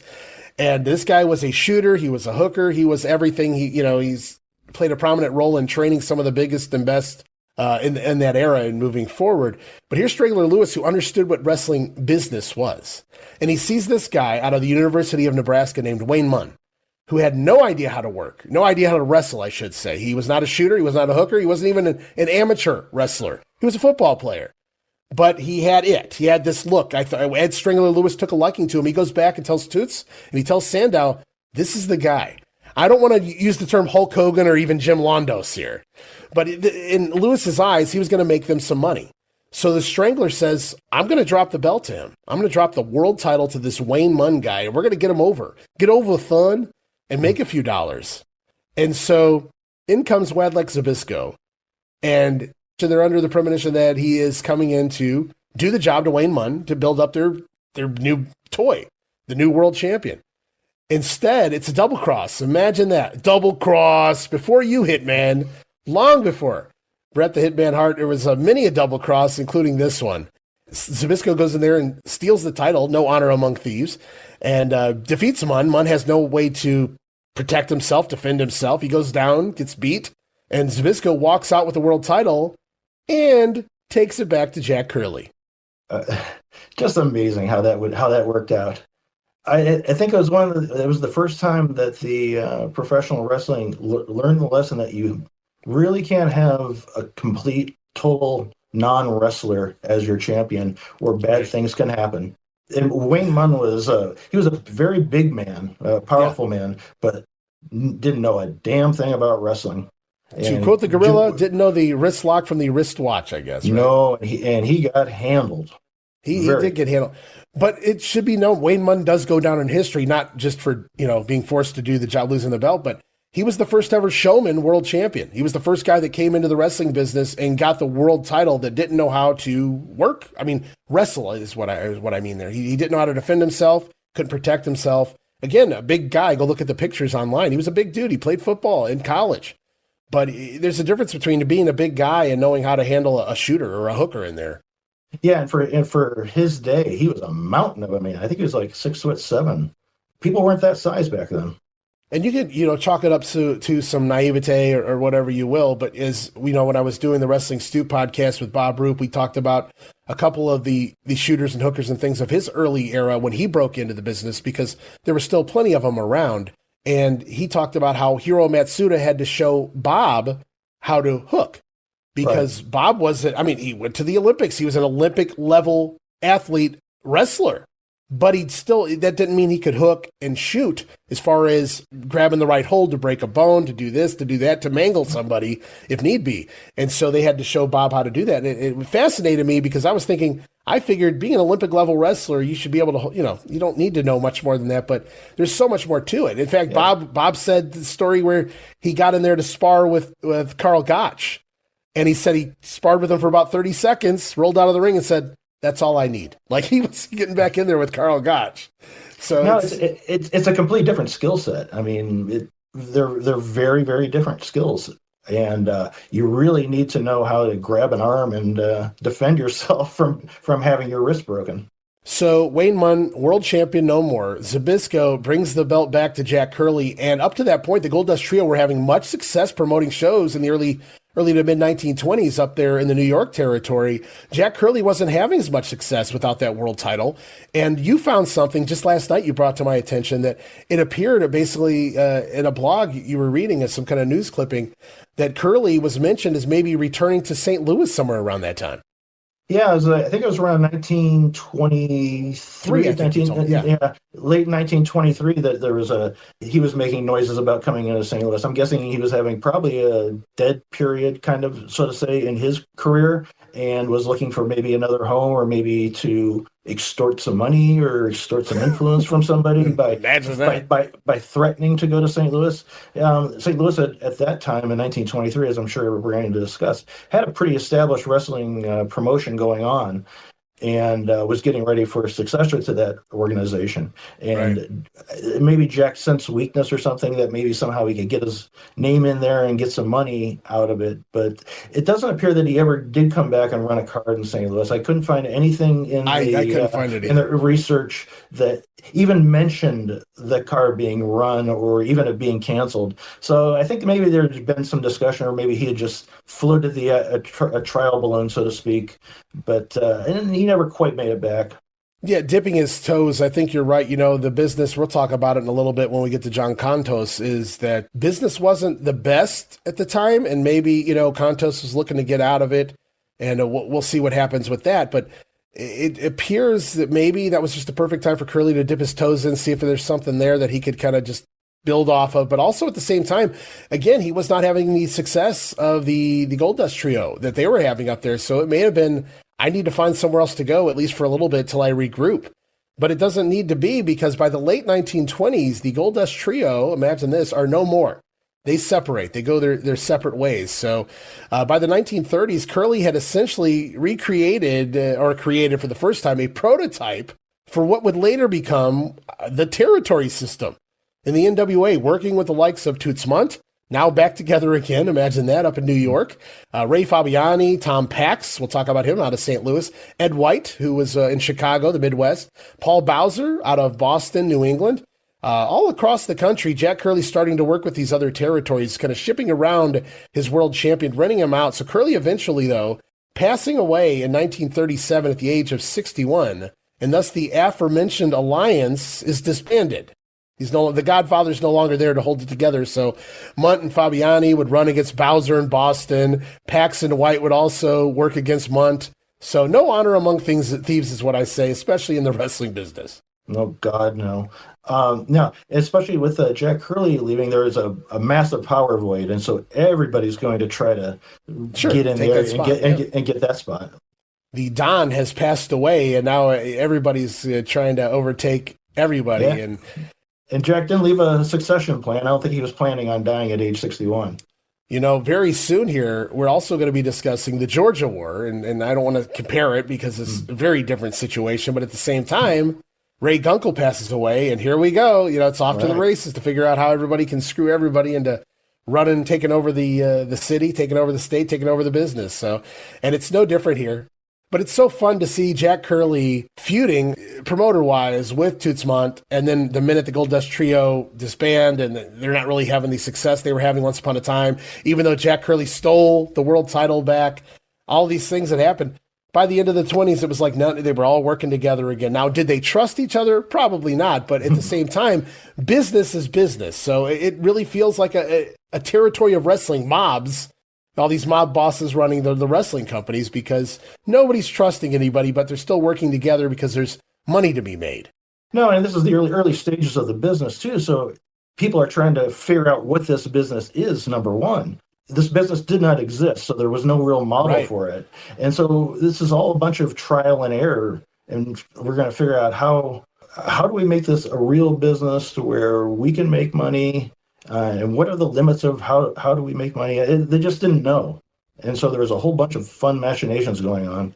And this guy was a shooter. He was a hooker. He was everything. He's played a prominent role in training some of the biggest and best in that era and moving forward. But here's Strangler Lewis, who understood what wrestling business was. And he sees this guy out of the University of Nebraska named Wayne Munn, who had no idea how to work, no idea how to wrestle, I should say. He was not a shooter. He was not a hooker. He wasn't even an amateur wrestler. He was a football player. But he had it. He had this look. Ed Strangler Lewis took a liking to him. He goes back and tells Toots, and he tells Sandow, this is the guy. I don't want to use the term Hulk Hogan or even Jim Londos here. But in Lewis's eyes, he was going to make them some money. So the Strangler says, I'm going to drop the belt to him. I'm going to drop the world title to this Wayne Munn guy, and we're going to get him over. Get over the fun and make a few dollars. And so in comes Wadlek Zabisco. And they're under the premonition that he is coming in to do the job to Wayne Munn to build up their new toy, the new world champion. Instead, it's a double cross. Imagine that. Double cross. Before you, Hitman. Long before Bret the Hitman Hart, there was many a double cross, including this one. Zbyszko goes in there and steals the title, no honor among thieves, and defeats Munn. Munn has no way to protect himself, defend himself. He goes down, gets beat, and Zbyszko walks out with the world title and takes it back to Jack Curley. Just amazing how that worked out. I think it was the first time that the professional wrestling learned the lesson that you really can't have a complete, total non-wrestler as your champion, or bad things can happen. And Wayne Munn was a very big man, a powerful man, but didn't know a damn thing about wrestling. To quote the gorilla, didn't know the wrist lock from the wristwatch, I guess. Right? No, and he got handled. He did get handled. But it should be known, Wayne Munn does go down in history, not just for, being forced to do the job, losing the belt, but he was the first ever showman world champion. He was the first guy that came into the wrestling business and got the world title that didn't know how to work. I mean, wrestle is what I mean there. He didn't know how to defend himself, couldn't protect himself. Again, a big guy. Go look at the pictures online. He was a big dude. He played football in college. But there's a difference between being a big guy and knowing how to handle a shooter or a hooker in there. Yeah, and for his day, he was a mountain of a man. I think he was like 6'7". People weren't that size back then. And you could, chalk it up to some naivete or whatever you will. But as we know, when I was doing the Wrestling Stoop podcast with Bob Roop, we talked about a couple of the shooters and hookers and things of his early era when he broke into the business, because there were still plenty of them around. And he talked about how Hiro Matsuda had to show Bob how to hook, because right. Bob he went to the Olympics. He was an Olympic level athlete wrestler. But that didn't mean he could hook and shoot, as far as grabbing the right hold to break a bone, to do this, to do that, to mangle somebody if need be. And so they had to show Bob how to do that. And it fascinated me, because I figured being an Olympic level wrestler, you should be able to, you don't need to know much more than that, but there's so much more to it. In fact, yeah. Bob said the story where he got in there to spar with Karl Gotch. And he said he sparred with him for about 30 seconds, rolled out of the ring and said, "That's all I need." Like, he was getting back in there with Karl Gotch. So no, it's a completely different skill set. I mean, they're very, very different skills, and you really need to know how to grab an arm and defend yourself from having your wrist broken. So Wayne Munn, world champion no more. Zbyszko brings the belt back to Jack Curley, and up to that point, the Goldust Trio were having much success promoting shows in the early to mid-1920s up there in the New York territory. Jack Curley wasn't having as much success without that world title. And you found something just last night you brought to my attention, that it appeared basically in a blog you were reading, as some kind of news clipping, that Curley was mentioned as maybe returning to St. Louis somewhere around that time. Yeah, I think it was around 1923. Late 1923. That he was making noises about coming into St. Louis. I'm guessing he was having probably a dead period, kind of, so to say, in his career, and was looking for maybe another home, or maybe to extort some money or extort some influence from somebody by threatening to go to St. Louis. St. Louis at that time in 1923, as I'm sure we're going to discuss, had a pretty established wrestling promotion going on, and was getting ready for a successor to that organization. And maybe Jack sensed weakness or something, that maybe somehow he could get his name in there and get some money out of it. But it doesn't appear that he ever did come back and run a card in St. Louis. I couldn't find anything in the research that even mentioned the card being run or even it being canceled. So I think maybe there's been some discussion, or maybe he had just floated a trial balloon, so to speak. But and he never quite made it back. Yeah, dipping his toes. I think you're right. The business, we'll talk about it in a little bit when we get to John Contos, is that business wasn't the best at the time. And maybe, Contos was looking to get out of it, and we'll see what happens with that. But it appears that maybe that was just the perfect time for Curley to dip his toes in, see if there's something there that he could kind of just build off of. But also at the same time, again, he was not having the success of the Goldust Trio that they were having up there. So it may have been, I need to find somewhere else to go, at least for a little bit, till I regroup. But it doesn't need to be, because by the late 1920s, the Goldust Trio, imagine this, are no more. They separate. They go their separate ways. So by the 1930s, Curley had essentially recreated or created for the first time a prototype for what would later become the territory system in the NWA, working with the likes of Toots Munt, now back together again. Imagine that, up in New York. Ray Fabiani, Tom Pax, we'll talk about him out of St. Louis. Ed White, who was in Chicago, the Midwest. Paul Bowser out of Boston, New England. All across the country, Jack Curley starting to work with these other territories, kind of shipping around his world champion, renting him out. So Curley eventually, though, passing away in 1937 at the age of 61, and thus the aforementioned alliance is disbanded. The Godfather's no longer there to hold it together, so Munt and Fabiani would run against Bowser in Boston. Pax and White would also work against Munt. So no honor among thieves is what I say, especially in the wrestling business. Oh, God, no. No, especially with Jack Curley leaving, there is a massive power void, and so everybody's going to try to get in there and get that spot. The Don has passed away, and now everybody's trying to overtake everybody. Yeah. And Jack didn't leave a succession plan. I don't think he was planning on dying at age 61. Very soon here, we're also going to be discussing the Georgia War, and I don't want to compare it because it's a very different situation, but at the same time, Ray Gunkel passes away, and here we go. It's off to the races to figure out how everybody can screw everybody into running, taking over the city, taking over the state, taking over the business. So, and it's no different here. But it's so fun to see Jack Curley feuding promoter-wise with Toots Mondt, and then the minute the Gold Dust Trio disband and they're not really having the success they were having once upon a time, even though Jack Curley stole the world title back, all these things that happened. By the end of the 20s, it was like they were all working together again. Now, did they trust each other? Probably not. But at the same time, business is business. So it really feels like a territory of wrestling mobs, all these mob bosses running the wrestling companies, because nobody's trusting anybody, but they're still working together because there's money to be made. No, and this is the early stages of the business, too. So people are trying to figure out what this business is, number one. This business did not exist, so there was no real model for it. And so this is all a bunch of trial and error, and we're going to figure out how do we make this a real business to where we can make money, and what are the limits of how do we make money? They just didn't know. And so there was a whole bunch of fun machinations going on.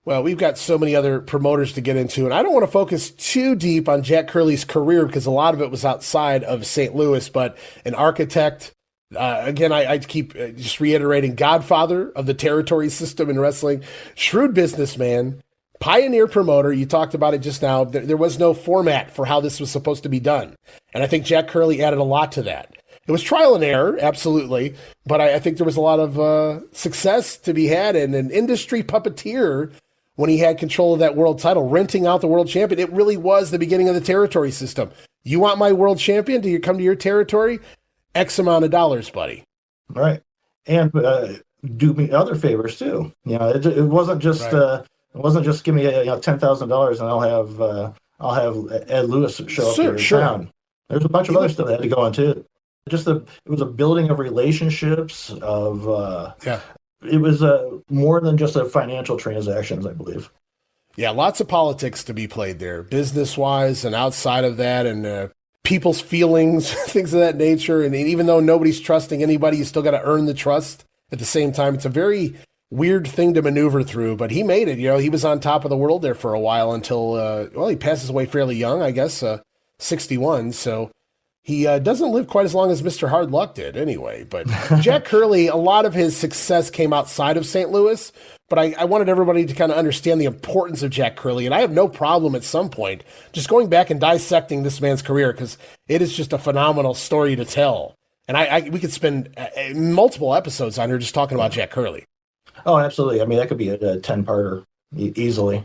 Well, we've got so many other promoters to get into, and I don't want to focus too deep on Jack Curley's career because a lot of it was outside of St. Louis, but an architect. Again, I keep just reiterating, godfather of the territory system in wrestling, shrewd businessman, pioneer promoter. You talked about it just now. There was no format for how this was supposed to be done. And I think Jack Curley added a lot to that. It was trial and error, absolutely. But I think there was a lot of success to be had, and an industry puppeteer when he had control of that world title, renting out the world champion. It really was the beginning of the territory system. You want my world champion? Do you come to your territory? X amount of dollars, buddy. Right. And do me other favors too. It wasn't just give me $10,000 and I'll have Ed Lewis show up here in town. There's a bunch of other stuff that had to go on too. It was a building of relationships It was more than just a financial transactions, I believe. Yeah, lots of politics to be played there, business wise and outside of that, and people's feelings, things of that nature. And even though nobody's trusting anybody, you still got to earn the trust at the same time. It's a very weird thing to maneuver through, but he made it. He was on top of the world there for a while until, he passes away fairly young, I guess, 61. So he doesn't live quite as long as Mr. Hardluck did anyway. But Jack Curley, a lot of his success came outside of St. Louis. But I wanted everybody to kind of understand the importance of Jack Curley. And I have no problem at some point just going back and dissecting this man's career, because it is just a phenomenal story to tell. And we could spend multiple episodes on here just talking about Jack Curley. Oh, absolutely. I mean, that could be a 10-parter easily.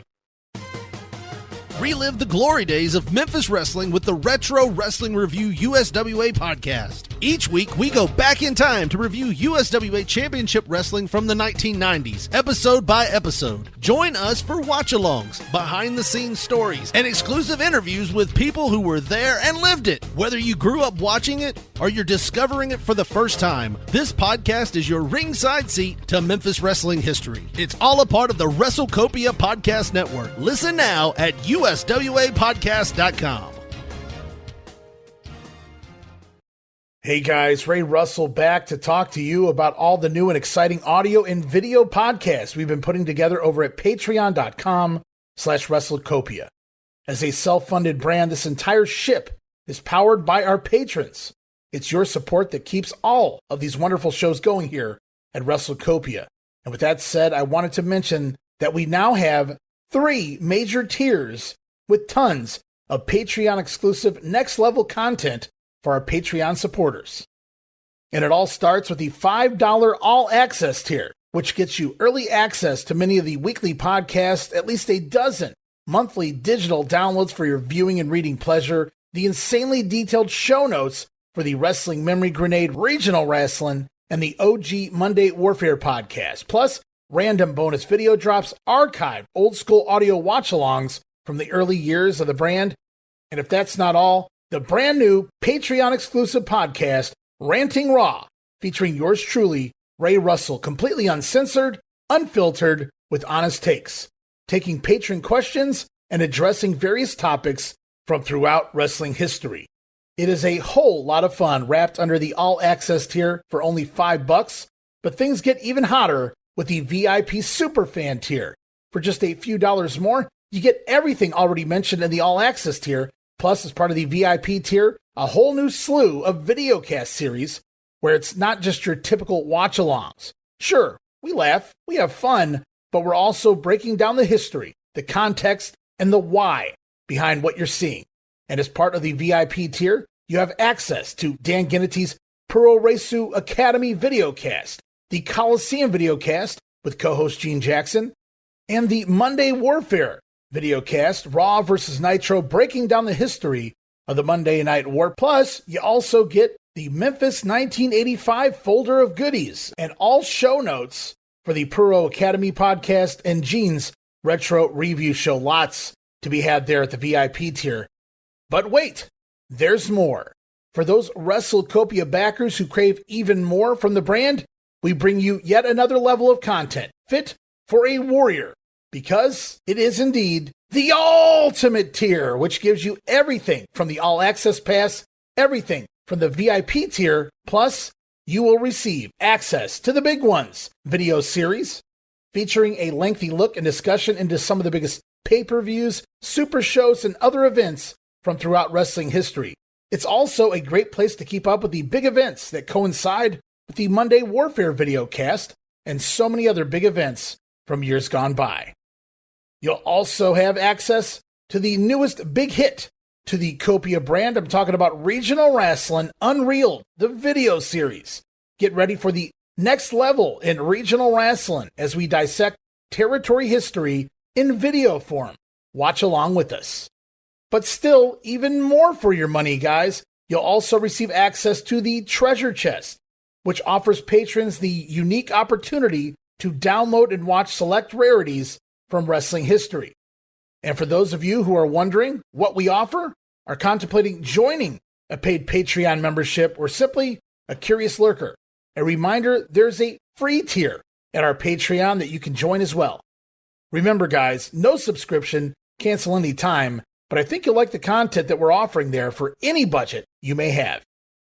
Relive the glory days of Memphis wrestling with the Retro Wrestling Review USWA podcast. Each week, we go back in time to review USWA Championship Wrestling from the 1990s, episode by episode. Join us for watch-alongs, behind-the-scenes stories, and exclusive interviews with people who were there and lived it. Whether you grew up watching it or you're discovering it for the first time, this podcast is your ringside seat to Memphis wrestling history. It's all a part of the WrestleCopia Podcast Network. Listen now at USWApodcast.com. Hey guys, Ray Russell back to talk to you about all the new and exciting audio and video podcasts we've been putting together over at patreon.com/WrestleCopia. As a self-funded brand, this entire ship is powered by our patrons. It's your support that keeps all of these wonderful shows going here at WrestleCopia. And with that said, I wanted to mention that we now have 3 major tiers with tons of Patreon-exclusive next-level content for our Patreon supporters. And it all starts with the $5 all-access tier, which gets you early access to many of the weekly podcasts, at least a dozen monthly digital downloads for your viewing and reading pleasure, the insanely detailed show notes for the Wrestling Memory Grenade Regional Rasslin, and the OG Monday Warfare podcast, plus random bonus video drops, archived old-school audio watch-alongs from the early years of the brand. And if that's not all, the brand new Patreon-exclusive podcast, Ranting Raw, featuring yours truly, Ray Russell, completely uncensored, unfiltered, with honest takes, taking patron questions and addressing various topics from throughout wrestling history. It is a whole lot of fun wrapped under the all-access tier for only $5, but things get even hotter with the VIP Superfan tier. For just a few dollars more, you get everything already mentioned in the all-access tier, plus as part of the VIP tier, a whole new slew of videocast series where it's not just your typical watch-alongs. Sure, we laugh, we have fun, but we're also breaking down the history, the context, and the why behind what you're seeing. And as part of the VIP tier, you have access to Dan Gennety's Pro Resu Academy videocast, the Coliseum videocast with co-host Gene Jackson, and the Monday Warfare videocast, Raw vs. Nitro, breaking down the history of the Monday Night War. Plus, you also get the Memphis 1985 folder of goodies and all show notes for the Pro Academy podcast and Gene's retro review show. Lots to be had there at the VIP tier. But wait, there's more. For those WrestleCopia backers who crave even more from the brand, we bring you yet another level of content fit for a warrior, because it is indeed the ultimate tier, which gives you everything from the all-access pass, everything from the VIP tier, plus you will receive access to the big ones video series featuring a lengthy look and discussion into some of the biggest pay-per-views, super shows, and other events from throughout wrestling history. It's also a great place to keep up with the big events that coincide with the Monday Warfare videocast and so many other big events from years gone by. You'll also have access to the newest big hit to the Copia brand. I'm talking about Regional Rasslin Unreal, the video series. Get ready for the next level in Regional Rasslin as we dissect territory history in video form. Watch along with us. But still, even more for your money, guys. You'll also receive access to the Treasure Chest, which offers patrons the unique opportunity to download and watch select rarities from wrestling history. And for those of you who are wondering what we offer, are contemplating joining a paid Patreon membership, or simply a curious lurker, a reminder there's a free tier at our Patreon that you can join as well. Remember, guys, no subscription, cancel any time, but I think you'll like the content that we're offering there for any budget you may have.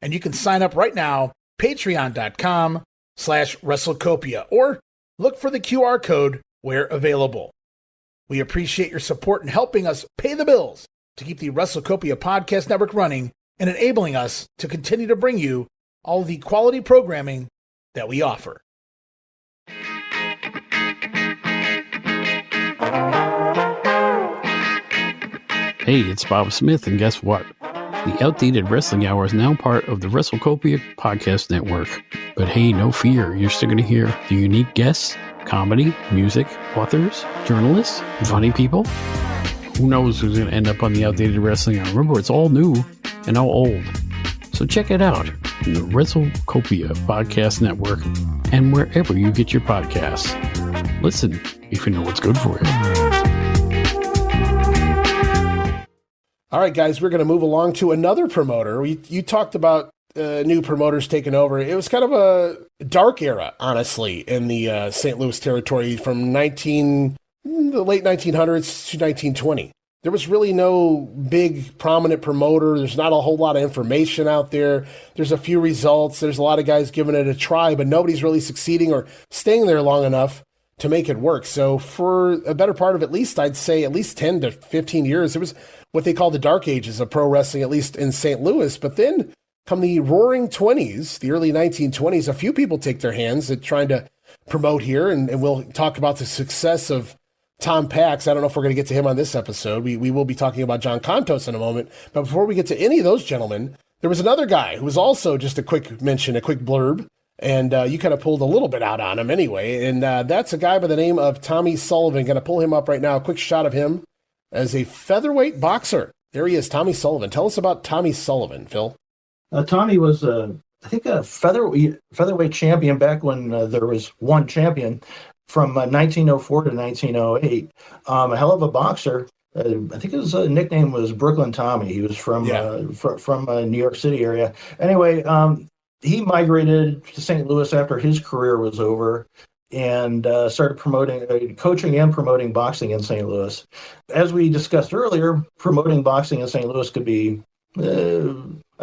And you can sign up right now, patreon.com/WrestleCopia, or look for the QR code where available. We appreciate your support in helping us pay the bills to keep the WrestleCopia Podcast Network running and enabling us to continue to bring you all of the quality programming that we offer. Hey, it's Bob Smith, and guess what? The Outdated Wrestling Hour is now part of the WrestleCopia Podcast Network. But hey, no fear, you're still going to hear the unique guests, comedy, music, authors, journalists, funny people. Who knows who's going to end up on the Outdated Wrestling Hour? Remember, it's all new and all old. So check it out, the WrestleCopia Podcast Network, and wherever you get your podcasts. Listen, if you know what's good for you. All right, guys, we're going to move along to another promoter. You talked about new promoters taking over. It was kind of a dark era, honestly, in the St. Louis territory from the late 1900s to 1920. There was really no big, prominent promoter. There's not a whole lot of information out there. There's a few results. There's a lot of guys giving it a try, but nobody's really succeeding or staying there long enough to make it work. So for a better part of I'd say at least 10 to 15 years, it was what they call the dark ages of pro wrestling, at least in St. Louis. But then come the roaring 20s, the early 1920s, a few people take their hands at trying to promote here, and we'll talk about the success of Tom Pax. I don't know if we're going to get to him on this episode. We will be talking about John Contos in a moment. But before we get to any of those gentlemen, there was another guy who was also just a quick mention, a quick blurb, and you kind of pulled a little bit out on him anyway. And that's a guy by the name of Tommy Sullivan. Going to pull him up right now. A quick shot of him as a featherweight boxer. There he is, Tommy Sullivan. Tell us about Tommy Sullivan, Phil. Tommy was, I think, a featherweight champion back when there was one champion. From 1904 to 1908, a hell of a boxer. I think his nickname was Brooklyn Tommy. He was from New York City area. Anyway, he migrated to St. Louis after his career was over and started coaching and promoting boxing in St. Louis. As we discussed earlier, promoting boxing in St. Louis could be a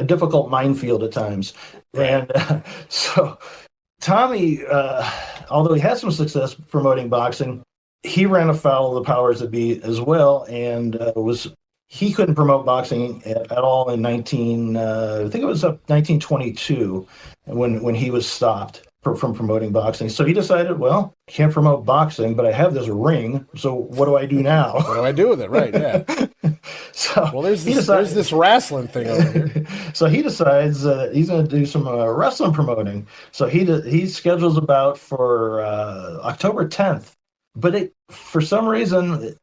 difficult minefield at times. Right. And so Tommy, although he had some success promoting boxing, he ran afoul of the powers that be as well, and he couldn't promote boxing at all in 1922 when he was stopped from promoting boxing. So he decided, well, I can't promote boxing, but I have this ring, so what do I do now? What do I do with it? Right, yeah. So there's this wrestling thing over here. So he decides he's going to do some wrestling promoting. So he schedules about for October 10th. But for some reason,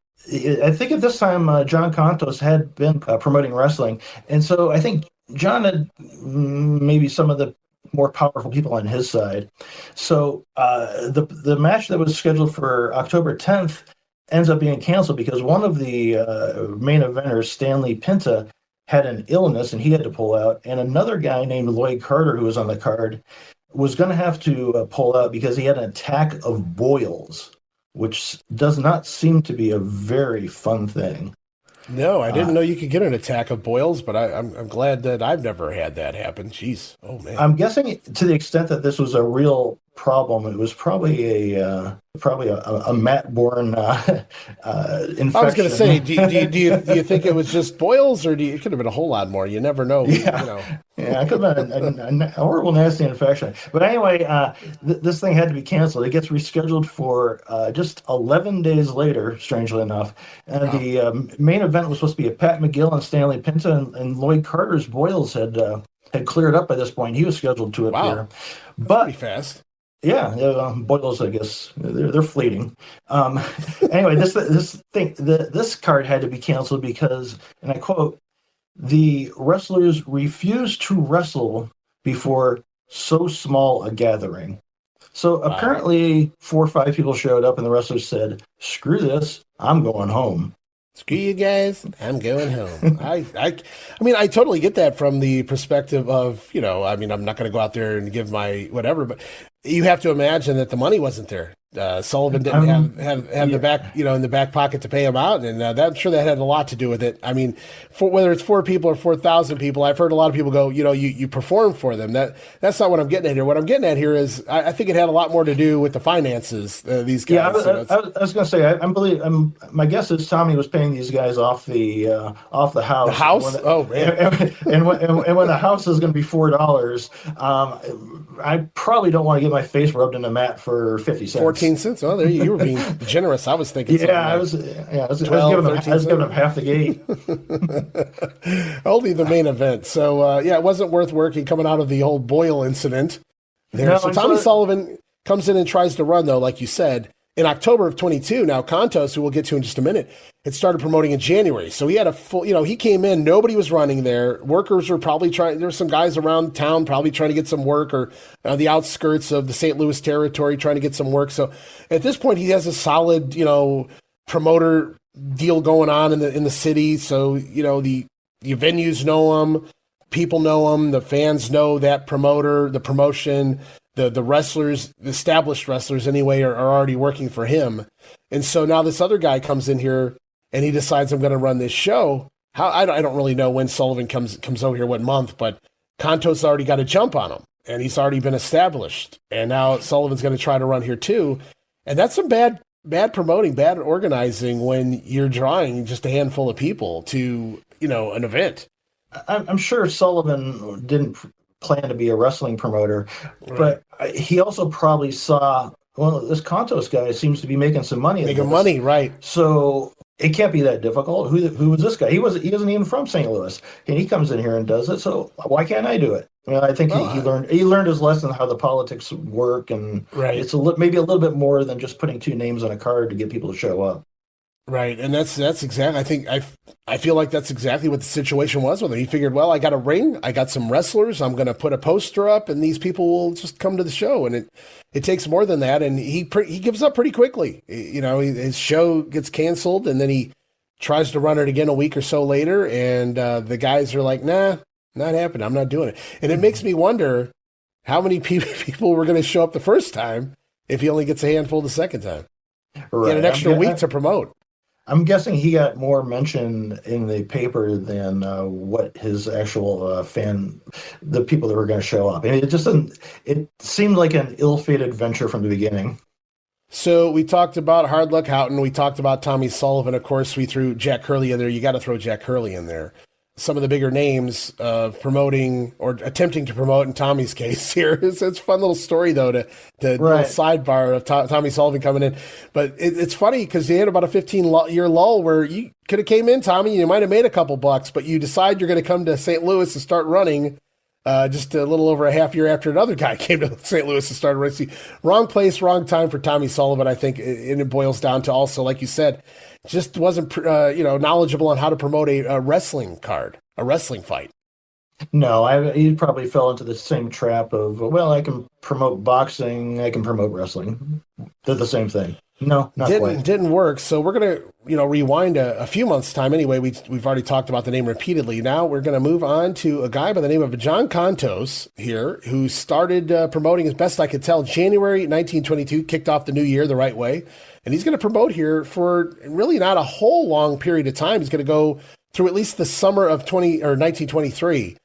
I think at this time, John Contos had been promoting wrestling. And so I think John had maybe some of the more powerful people on his side. So the match that was scheduled for October 10th ends up being canceled because one of the main eventers, Stanley Pinta, had an illness and he had to pull out. And another guy named Lloyd Carter, who was on the card, was going to have to pull out because he had an attack of boils, which does not seem to be a very fun thing. No, I didn't know you could get an attack of boils, but I'm glad that I've never had that happen. Jeez, oh man. I'm guessing to the extent that this was a real problem, it was probably a mat-borne infection. I was going to say, do you think it was just boils, or it could have been a whole lot more? You never know. Yeah, you know. Yeah, it could have been a horrible, nasty infection. But anyway, this thing had to be canceled. It gets rescheduled for just 11 days later, strangely enough. And the main event was supposed to be a Pat McGill and Stanley Pinta, and Lloyd Carter's boils had cleared up by this point. He was scheduled to appear. Wow. But pretty fast. Yeah, boils, I guess they're fleeting. Anyway, this card had to be canceled because, and I quote, "The wrestlers refused to wrestle before so small a gathering." So apparently 4 or 5 people showed up, and the wrestlers said, "Screw this, I'm going home." Screw you guys, I'm going home. I mean, I totally get that from the perspective of, I mean, I'm not going to go out there and give my whatever, but you have to imagine that the money wasn't there. Sullivan didn't have the back, in the back pocket to pay him out, and I'm sure that had a lot to do with it. I mean, whether it's 4 people or 4,000 people, I've heard a lot of people go, you perform for them. That's not what I'm getting at here. What I'm getting at here is I think it had a lot more to do with the finances. These guys. Yeah, I was going to say, my guess is Tommy was paying these guys off the house. The house? Oh man! And when the house is going to be $4, I probably don't want to get my face rubbed in a mat for 50 cents. 14 cents. Oh, there you were being generous. I was thinking. Yeah, I was giving them half the gate. Only the main event. So it wasn't worth working coming out of the old Boyle incident there. No, so Tommy Sullivan comes in and tries to run, though, like you said, in October of 22. Now Contos, who we'll get to in just a minute, had started promoting in January. So he had a full, he came in, nobody was running there. Workers were probably trying, there were some guys around town probably trying to get some work, or the outskirts of the St. Louis territory trying to get some work. So at this point, he has a solid, promoter deal going on in the city. So, the venues know him, people know him, the fans know that promoter, the promotion. The wrestlers, the established wrestlers anyway, are already working for him. And so now this other guy comes in here and he decides, I'm going to run this show. I don't really know when Sullivan comes over here, what month, but Contos already got a jump on him and he's already been established. And now Sullivan's going to try to run here too. And that's some bad promoting, bad organizing when you're drawing just a handful of people to, an event. I'm sure Sullivan didn't plan to be a wrestling promoter, Right. but he also probably saw, well, this Contos guy seems to be making some money. Making money, right? So it can't be that difficult. Who was this guy? He wasn't even from St. Louis, and he comes in here and does it. So why can't I do it? I mean, I think he learned his lesson how the politics work, and Right. it's maybe a little bit more than just putting two names on a card to get people to show up. Right, and that's exactly. I feel like that's exactly what the situation was with him. He figured, well, I got a ring, I got some wrestlers, I'm going to put a poster up, and these people will just come to the show. And it takes more than that, and he gives up pretty quickly. You know, his show gets canceled, and then he tries to run it again a week or so later, and the guys are like, nah, not happening. I'm not doing it. And it makes me wonder how many people were going to show up the first time if he only gets a handful the second time. Right. He had an extra week to promote. I'm guessing he got more mention in the paper than what his actual the people that were going to show up. I mean, it seemed like an ill-fated venture from the beginning. So we talked about Hardluck Haughton. We talked about Tommy Sullivan. Of course, we threw Jack Curley in there. You got to throw Jack Curley in there. Some of the bigger names promoting or attempting to promote in Tommy's case here. It's a fun little story, though, to little sidebar of Tommy Sullivan coming in. But it's funny because you had about a 15-year lull where you could have came in, Tommy, you might have made a couple bucks, but you decide you're going to come to St. Louis and start running just a little over a half year after another guy came to St. Louis and started running. Wrong place, wrong time for Tommy Sullivan, I think, and it boils down to also, like you said, just wasn't knowledgeable on how to promote a wrestling card, a wrestling fight. No, he probably fell into the same trap of, well, I can promote boxing, I can promote wrestling. They're the same thing. No, not quite. Didn't work. So we're gonna rewind a few months' time. Anyway, we've already talked about the name repeatedly. Now we're gonna move on to a guy by the name of John Contos here, who started promoting, as best I could tell, January 1922. Kicked off the new year the right way, and he's gonna promote here for really not a whole long period of time. He's gonna go through at least the summer of 1923.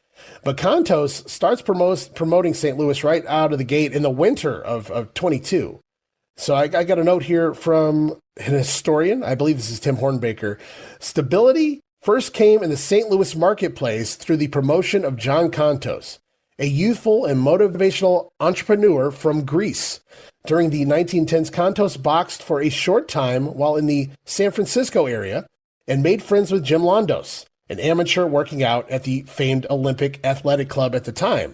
But Contos starts promoting St. Louis right out of the gate in the winter of 22. So I got a note here from an historian. I believe this is Tim Hornbaker. Stability first came in the St. Louis marketplace through the promotion of John Contos, a youthful and motivational entrepreneur from Greece. During the 1910s, Contos boxed for a short time while in the San Francisco area and made friends with Jim Londos, an amateur working out at the famed Olympic Athletic Club at the time.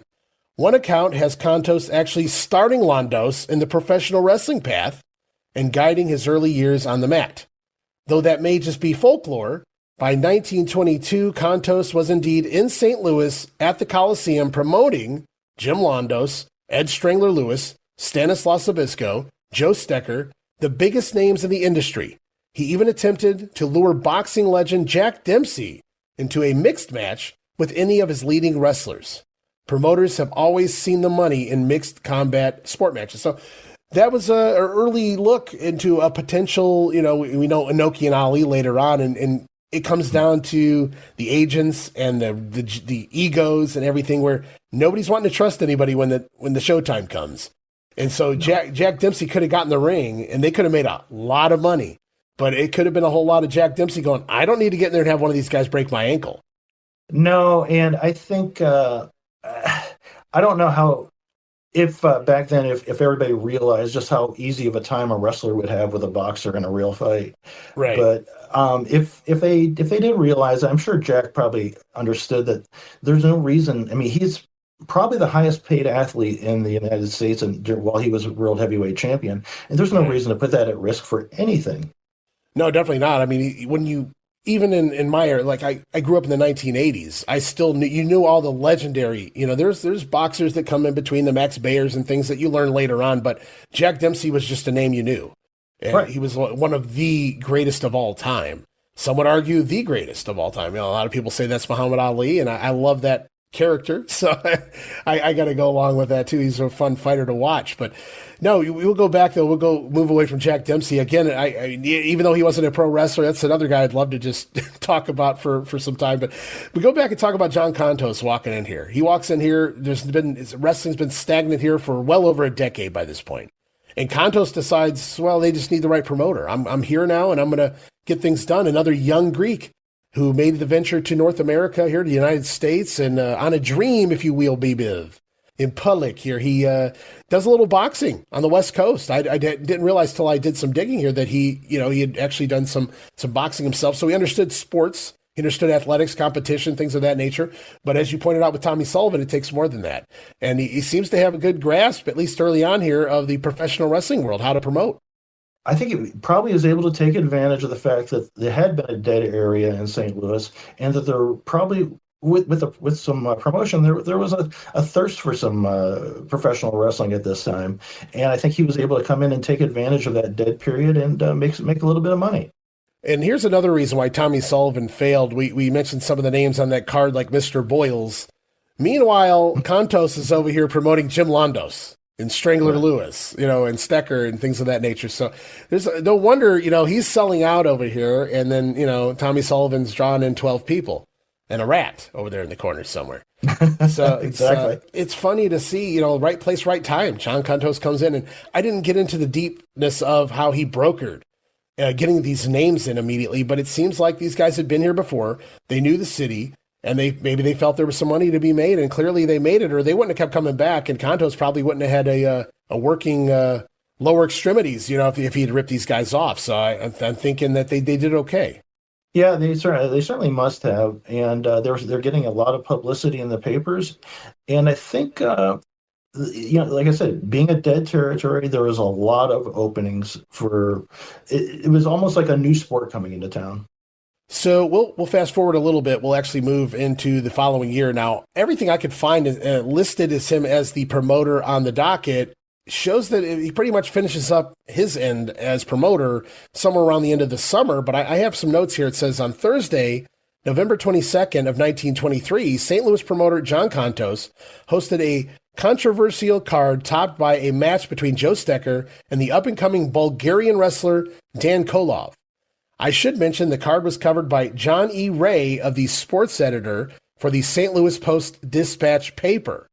One account has Contos actually starting Londos in the professional wrestling path and guiding his early years on the mat. Though that may just be folklore, by 1922, Contos was indeed in St. Louis at the Coliseum promoting Jim Londos, Ed Strangler Lewis, Stanislaus Obisco, Joe Stecker, the biggest names in the industry. He even attempted to lure boxing legend Jack Dempsey into a mixed match with any of his leading wrestlers. Promoters have always seen the money in mixed combat sport matches. So that was an early look into a potential, we know Inoki and Ali later on, and it comes down to the agents and the egos and everything, where nobody's wanting to trust anybody when the showtime comes. And so Jack Dempsey could have gotten the ring, and they could have made a lot of money, but it could have been a whole lot of Jack Dempsey going, I don't need to get in there and have one of these guys break my ankle. No, and I think I don't know how, if back then, if everybody realized just how easy of a time a wrestler would have with a boxer in a real fight. Right. But if they did realize, I'm sure Jack probably understood that there's no reason. I mean, he's probably the highest paid athlete in the United States, and while he was world heavyweight champion, and there's no reason to put that at risk for anything. No, definitely not. I mean, when you, even in my area, like I grew up in the 1980s, I still knew all the legendary, there's boxers that come in between, the Max Bayers and things that you learn later on, but Jack Dempsey was just a name you knew. And right. He was one of the greatest of all time. Some would argue the greatest of all time. A lot of people say that's Muhammad Ali, and I love that character, so I got to go along with that too. He's a fun fighter to watch. But no, we'll go back though. We'll move away from Jack Dempsey again. I even though he wasn't a pro wrestler, that's another guy I'd love to just talk about for some time. But we go back and talk about John Contos walking in here. He walks in here. Wrestling's been stagnant here for well over a decade by this point. And Contos decides, well, they just need the right promoter. I'm here now, and I'm going to get things done. Another young Greek. who made the venture to North America here to the United States and on a dream, if you will, be with. In public here, he does a little boxing on the West Coast. I didn't realize till I did some digging here that he had actually done some boxing himself. So he understood sports, he understood athletics, competition, things of that nature. But as you pointed out with Tommy Sullivan, it takes more than that. And he seems to have a good grasp, at least early on here, of the professional wrestling world, how to promote. I think it probably is able to take advantage of the fact that there had been a dead area in St. Louis, and that there probably with some promotion, there was a thirst for some professional wrestling at this time, and I think he was able to come in and take advantage of that dead period and make a little bit of money. And here's another reason why Tommy Sullivan failed. We mentioned some of the names on that card, like Mr. Boyles. Meanwhile, Contos is over here promoting Jim Londos and Strangler Lewis, and Stecker and things of that nature. So there's no wonder, he's selling out over here, and then Tommy Sullivan's drawing in 12 people. And a rat over there in the corner somewhere. So exactly. It's funny to see, right place, right time. John Contos comes in, and I didn't get into the deepness of how he brokered getting these names in immediately, but it seems like these guys had been here before. They knew the city, and maybe they felt there was some money to be made, and clearly they made it, or they wouldn't have kept coming back, and Contos probably wouldn't have had a working lower extremities, if he had ripped these guys off. So I'm thinking that they did okay. Yeah, they certainly must have, and they're getting a lot of publicity in the papers, and I think like I said, being a dead territory, there was a lot of openings for. It was almost like a new sport coming into town. So we'll fast forward a little bit. We'll actually move into the following year. Now, everything I could find is listed as him as the promoter on the docket. Shows that he pretty much finishes up his end as promoter somewhere around the end of the summer. But I have some notes here. It says on Thursday, November 22nd of 1923, St. Louis promoter John Contos hosted a controversial card topped by a match between Joe Stecker and the up-and-coming Bulgarian wrestler Dan Kolov. I should mention the card was covered by John E. Ray of the sports editor for the St. Louis Post-Dispatch paper.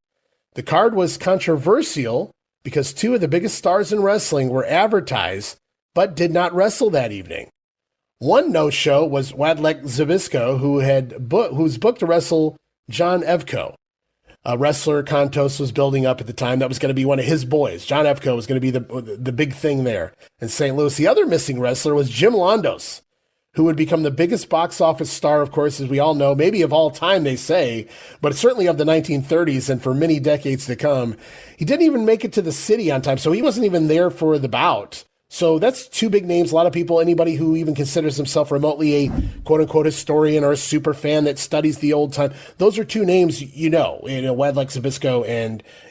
The card was controversial because two of the biggest stars in wrestling were advertised but did not wrestle that evening. One no-show was Władek Zabisco, who's booked to wrestle John Evko, a wrestler Contos was building up at the time. That was going to be one of his boys. John Evko was going to be the big thing there in St. Louis. The other missing wrestler was Jim Londos, who would become the biggest box office star, of course, as we all know, maybe of all time, they say, but certainly of the 1930s and for many decades to come. He didn't even make it to the city on time, so he wasn't even there for the bout. So that's two big names. A lot of people, anybody who even considers himself remotely a quote-unquote historian or a super fan that studies the old time, those are two names Władek Zabisco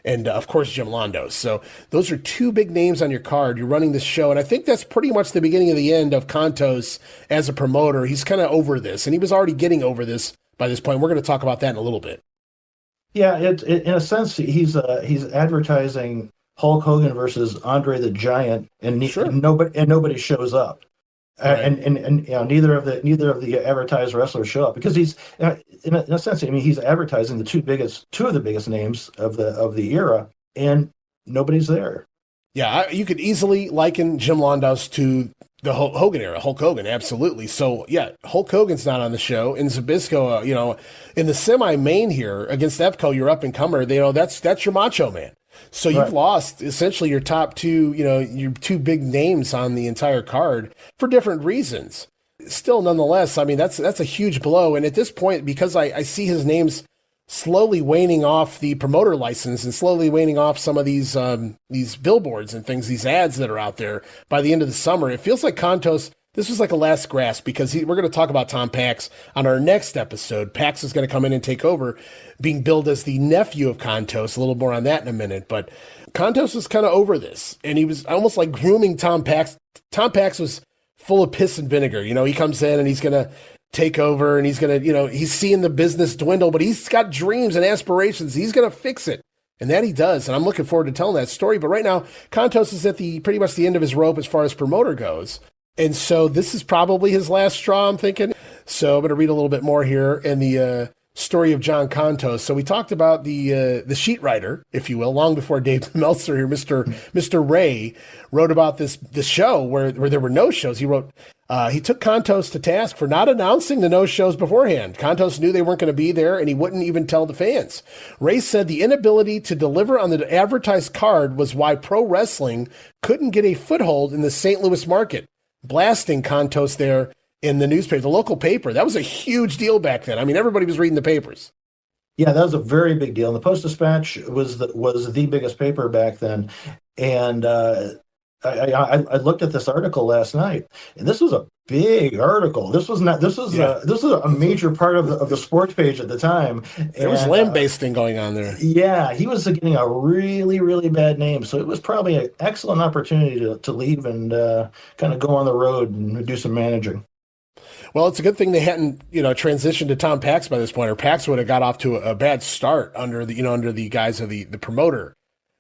and of course Jim Londos. So those are two big names on your card. You're running this show, and I think that's pretty much the beginning of the end of Contos as a promoter. He's kind of over this, and he was already getting over this by this point. We're going to talk about that in a little bit. Yeah, in a sense, he's advertising Hulk Hogan versus Andre the Giant, and nobody shows up, right. and neither of the advertised wrestlers show up because he's in a sense. He's advertising the two of the biggest names of the era, and nobody's there. Yeah, you could easily liken Jim Londos to the Hogan era. Hulk Hogan, absolutely. So yeah, Hulk Hogan's not on the show, and Zabisco, in the semi-main here against Evko, your up-and-comer. That's your Macho Man. So you've lost essentially your top two, your two big names on the entire card for different reasons. Still, nonetheless, that's a huge blow. And at this point, because I see his names slowly waning off the promoter license and slowly waning off some of these billboards and things, these ads that are out there by the end of the summer, it feels like Contos, this was like a last grasp because we're going to talk about Tom Pax on our next episode. Pax is going to come in and take over, being billed as the nephew of Contos. A little more on that in a minute. But Contos was kind of over this, and he was almost like grooming Tom Pax. Tom Pax was full of piss and vinegar. He comes in and he's going to take over, and he's going to, he's seeing the business dwindle, but he's got dreams and aspirations. He's going to fix it. And that he does, and I'm looking forward to telling that story. But right now, Contos is at pretty much the end of his rope as far as promoter goes. And so this is probably his last straw, I'm thinking. So I'm going to read a little bit more here. And the story of John Contos. So we talked about the sheet writer, if you will, long before Dave Meltzer here. Mr. Ray wrote about this show where there were no shows. He wrote he took Contos to task for not announcing the no shows beforehand. Contos knew they weren't going to be there, and he wouldn't even tell the fans. Ray said the inability to deliver on the advertised card was why pro wrestling couldn't get a foothold in the St. Louis market, blasting Contos there in the newspaper, the local paper. That was a huge deal back then. I mean, everybody was reading the papers. Yeah, that was a very big deal. And the Post-Dispatch was the biggest paper back then. And I looked at this article last night, and this was a big article. This was a major part of the sports page at the time. There was lambasting going on there. Yeah, he was getting a really, really bad name. So it was probably an excellent opportunity to leave and kind of go on the road and do some managing. Well, it's a good thing they hadn't, transitioned to Tom Pax by this point, or Pax would have got off to a bad start under the guise of the promoter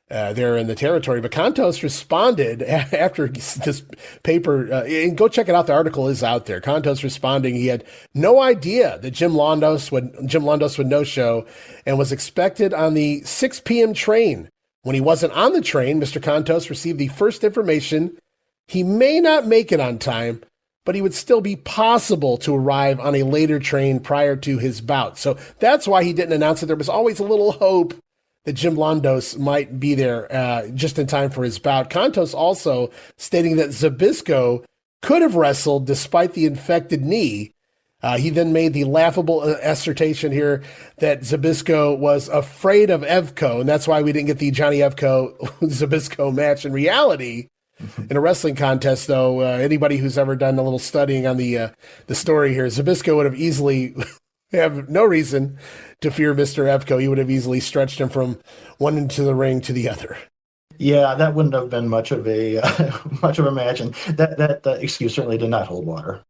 there in the territory. But Contos responded after this paper, and go check it out. The article is out there. Contos responding, he had no idea that Jim Londos would no show and was expected on the 6 p.m. train. When he wasn't on the train, Mr. Contos received the first information he may not make it on time, but he would still be possible to arrive on a later train prior to his bout. So that's why he didn't announce it. There was always a little hope that Jim Londos might be there just in time for his bout. Contos also stating that Zbyszko could have wrestled despite the infected knee. He then made the laughable assertion here that Zbyszko was afraid of Evko, and that's why we didn't get the Johnny Evko-Zbyszko match. In reality, in a wrestling contest, though, anybody who's ever done a little studying on the story here, Zbyszko would have easily have no reason to fear Mr. Evko. He would have easily stretched him from one end of the ring to the other. Yeah, that wouldn't have been much of a match, and that excuse certainly did not hold water.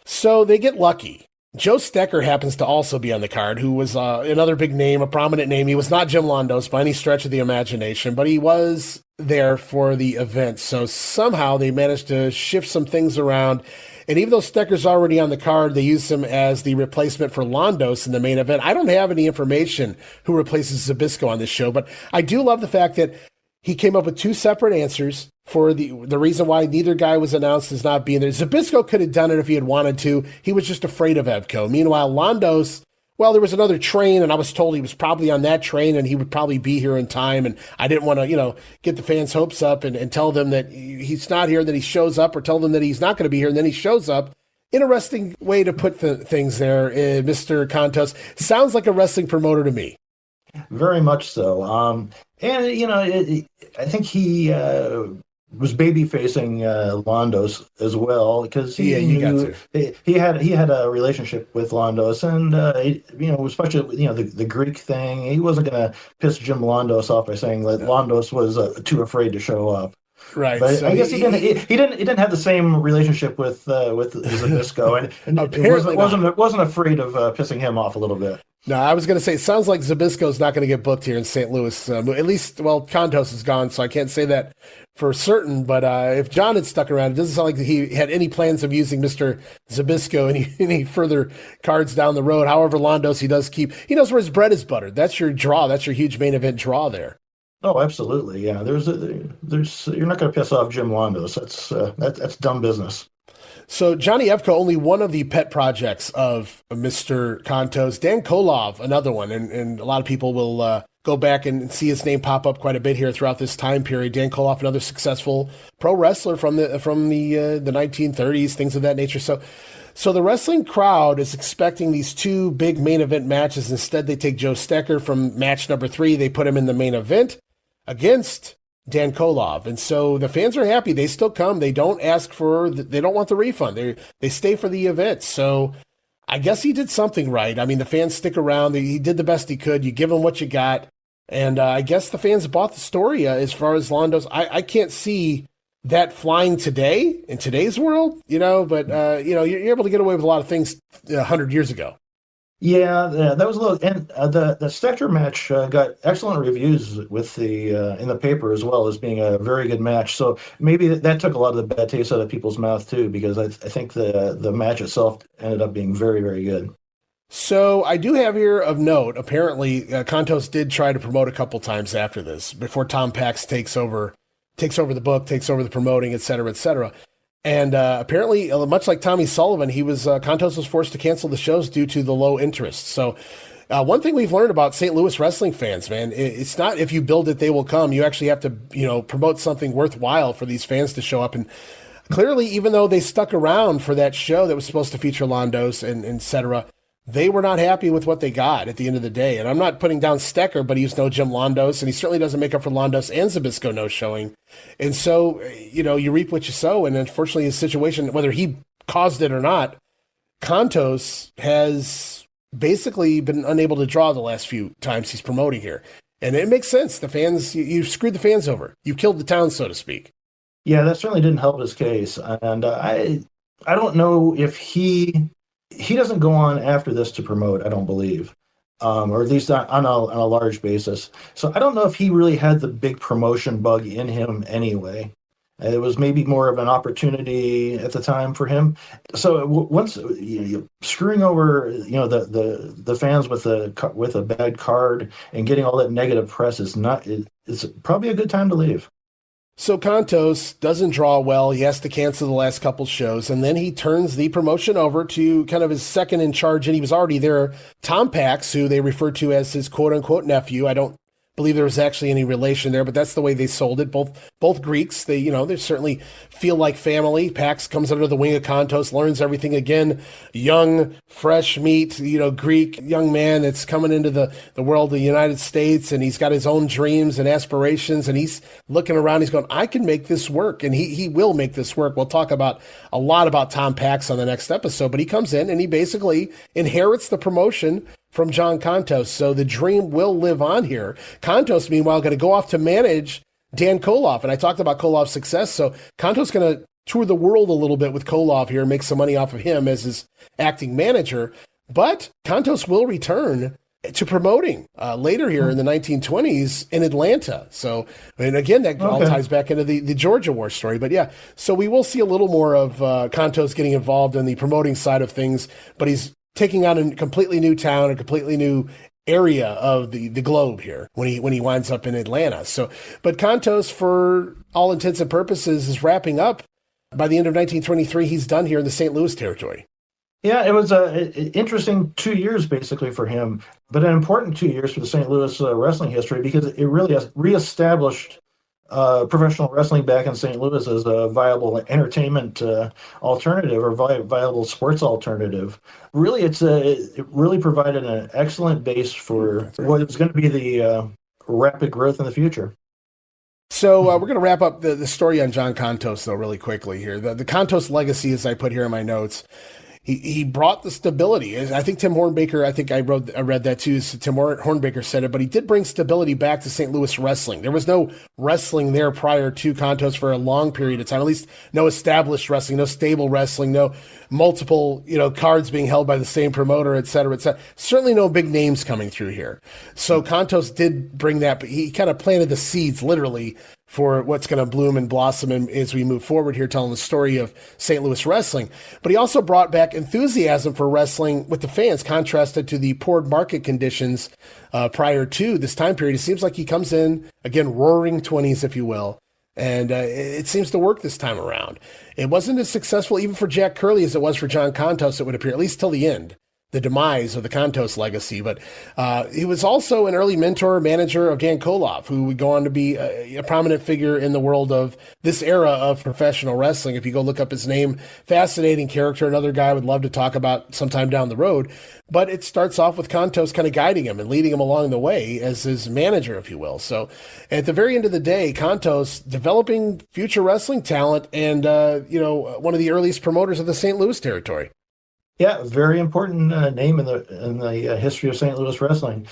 So they get lucky. Joe Stecker happens to also be on the card, who was another big name, a prominent name. He was not Jim Londos by any stretch of the imagination, but he was there for the event. So somehow they managed to shift some things around. And even though Stecker's already on the card, they used him as the replacement for Londos in the main event. I don't have any information who replaces Zbyszko on this show, but I do love the fact that he came up with two separate answers for the reason why neither guy was announced as not being there. Zbyszko could have done it if he had wanted to. He was just afraid of Evko. Meanwhile, Londos, well, there was another train, and I was told he was probably on that train, and he would probably be here in time. And I didn't want to, get the fans' hopes up and tell them that he's not here, that he shows up, or tell them that he's not going to be here, and then he shows up. Interesting way to put things there, Mr. Contos. Sounds like a wrestling promoter to me. Very much so. I think he was baby facing Londos as well, because he had a relationship with Londos, and especially the Greek thing. He wasn't going to piss Jim Londos off by saying that Londos was too afraid to show up. Right, but so I guess he didn't have the same relationship with Zbyszko, and apparently wasn't afraid of pissing him off a little bit. No, I was going to say, it sounds like Zbyszko's not going to get booked here in St. Louis. At least, Contos is gone, so I can't say that for certain. But if John had stuck around, it doesn't sound like he had any plans of using Mr. Zbyszko any further cards down the road. However, Londos, he does keep. He knows where his bread is buttered. That's your draw. That's your huge main event draw there. Oh, absolutely. Yeah, there's you're not going to piss off Jim Londos. That's dumb business. So Johnny Evko, only one of the pet projects of Mr. Contos. Dan Kolov, another one, and a lot of people will go back and see his name pop up quite a bit here throughout this time period. Dan Kolov, another successful pro wrestler from the 1930s, things of that nature. So the wrestling crowd is expecting these two big main event matches. Instead, they take Joe Stecker from match number 3. They put him in the main event against Dan Kolov. And so the fans are happy. They still come. They don't they don't want the refund. They stay for the event. So I guess he did something right. I mean, the fans stick around. He did the best he could. You give him what you got. And I guess the fans bought the story as far as Londos. I can't see that flying today in today's world, but you're able to get away with a lot of things 100 years ago. Yeah, that was a little, and the Stecker match got excellent reviews with in the paper as well as being a very good match. So maybe that took a lot of the bad taste out of people's mouth too, because I think the match itself ended up being very, very good. So I do have here of note, apparently Contos did try to promote a couple times after this, before Tom Pax takes over the book, takes over the promoting, et cetera, et cetera. And apparently, much like Tommy Sullivan, Contos was forced to cancel the shows due to the low interest. So one thing we've learned about St. Louis wrestling fans, man, it's not if you build it, they will come. You actually have to, promote something worthwhile for these fans to show up. And clearly, even though they stuck around for that show that was supposed to feature Londos and et cetera, they were not happy with what they got at the end of the day. And I'm not putting down Stecker, but he's no Jim Londos, and he certainly doesn't make up for Londos and Zbyszko no showing. And so, you reap what you sow. And unfortunately, his situation, whether he caused it or not, Contos has basically been unable to draw the last few times he's promoting here. And it makes sense. The fans, you screwed the fans over. You killed the town, so to speak. Yeah, that certainly didn't help his case. And I don't know if he doesn't go on after this to promote, I don't believe, or at least on a large basis. So I don't know if he really had the big promotion bug in him anyway. It was maybe more of an opportunity at the time for him. So once screwing over, the fans with a bad card and getting all that negative press it's probably a good time to leave. So Contos doesn't draw well. He has to cancel the last couple shows, and then he turns the promotion over to kind of his second in charge, and he was already there, Tom Pax, who they refer to as his quote-unquote nephew. I don't believe there was actually any relation there, but that's the way they sold it. Both Greeks, they certainly feel like family. Pax comes under the wing of Contos, learns everything again. Young, fresh meat, Greek young man that's coming into the world of the United States, and he's got his own dreams and aspirations, and he's looking around, he's going, I can make this work, and he will make this work. We'll talk a lot about Tom Pax on the next episode, but he comes in and he basically inherits the promotion from John Contos. So the dream will live on here. Contos, meanwhile, going to go off to manage Dan Koloff. And I talked about Koloff's success. So Contos going to tour the world a little bit with Koloff here, make some money off of him as his acting manager. But Contos will return to promoting later here in the 1920s in Atlanta. So, and again, that all ties back into the Georgia War story. But yeah, so we will see a little more of Contos getting involved in the promoting side of things, but he's taking on a completely new town, a completely new area of the globe here when he winds up in Atlanta. So, but Contos, for all intents and purposes, is wrapping up. By the end of 1923, he's done here in the St. Louis territory. Yeah, it was an interesting 2 years basically for him, but an important 2 years for the St. Louis wrestling history, because it really has reestablished professional wrestling back in St. Louis as a viable entertainment alternative, or viable sports alternative. Really, it really provided an excellent base for what is going to be the rapid growth in the future. So we're going to wrap up the story on John Contos, though, really quickly here. The Contos legacy, as I put here in my notes, he brought the stability. I think Tim Hornbaker, I read that too. So Tim Hornbaker said it, but he did bring stability back to St. Louis wrestling. There was no wrestling there prior to Contos for a long period of time, at least no established wrestling, no stable wrestling, no multiple, cards being held by the same promoter, et cetera, et cetera. Certainly no big names coming through here. So Contos did bring that, but he kind of planted the seeds literally for what's going to bloom and blossom as we move forward here, telling the story of St. Louis wrestling. But he also brought back enthusiasm for wrestling with the fans, contrasted to the poor market conditions prior to this time period. It seems like he comes in, again, roaring 20s, if you will, and it seems to work this time around. It wasn't as successful even for Jack Curley as it was for John Contos, it would appear, at least till the end, the demise of the Contos legacy. But he was also an early mentor, manager of Dan Koloff, who would go on to be a prominent figure in the world of this era of professional wrestling. If you go look up his name, fascinating character, another guy I would love to talk about sometime down the road. But it starts off with Contos kind of guiding him and leading him along the way as his manager, if you will. So at the very end of the day, Contos developing future wrestling talent and, one of the earliest promoters of the St. Louis territory. Yeah, very important name in the history of St. Louis wrestling.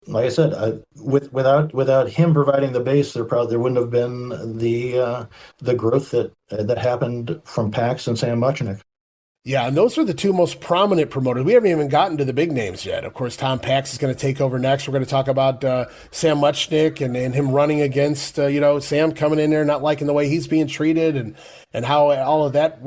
Like I said, without him providing the base, there wouldn't have been the growth that happened from Pax and Sam Muchnick. Yeah, and those are the two most prominent promoters. We haven't even gotten to the big names yet. Of course, Tom Pax is going to take over next. We're going to talk about Sam Muchnick and him running against, Sam coming in there not liking the way he's being treated and how all of that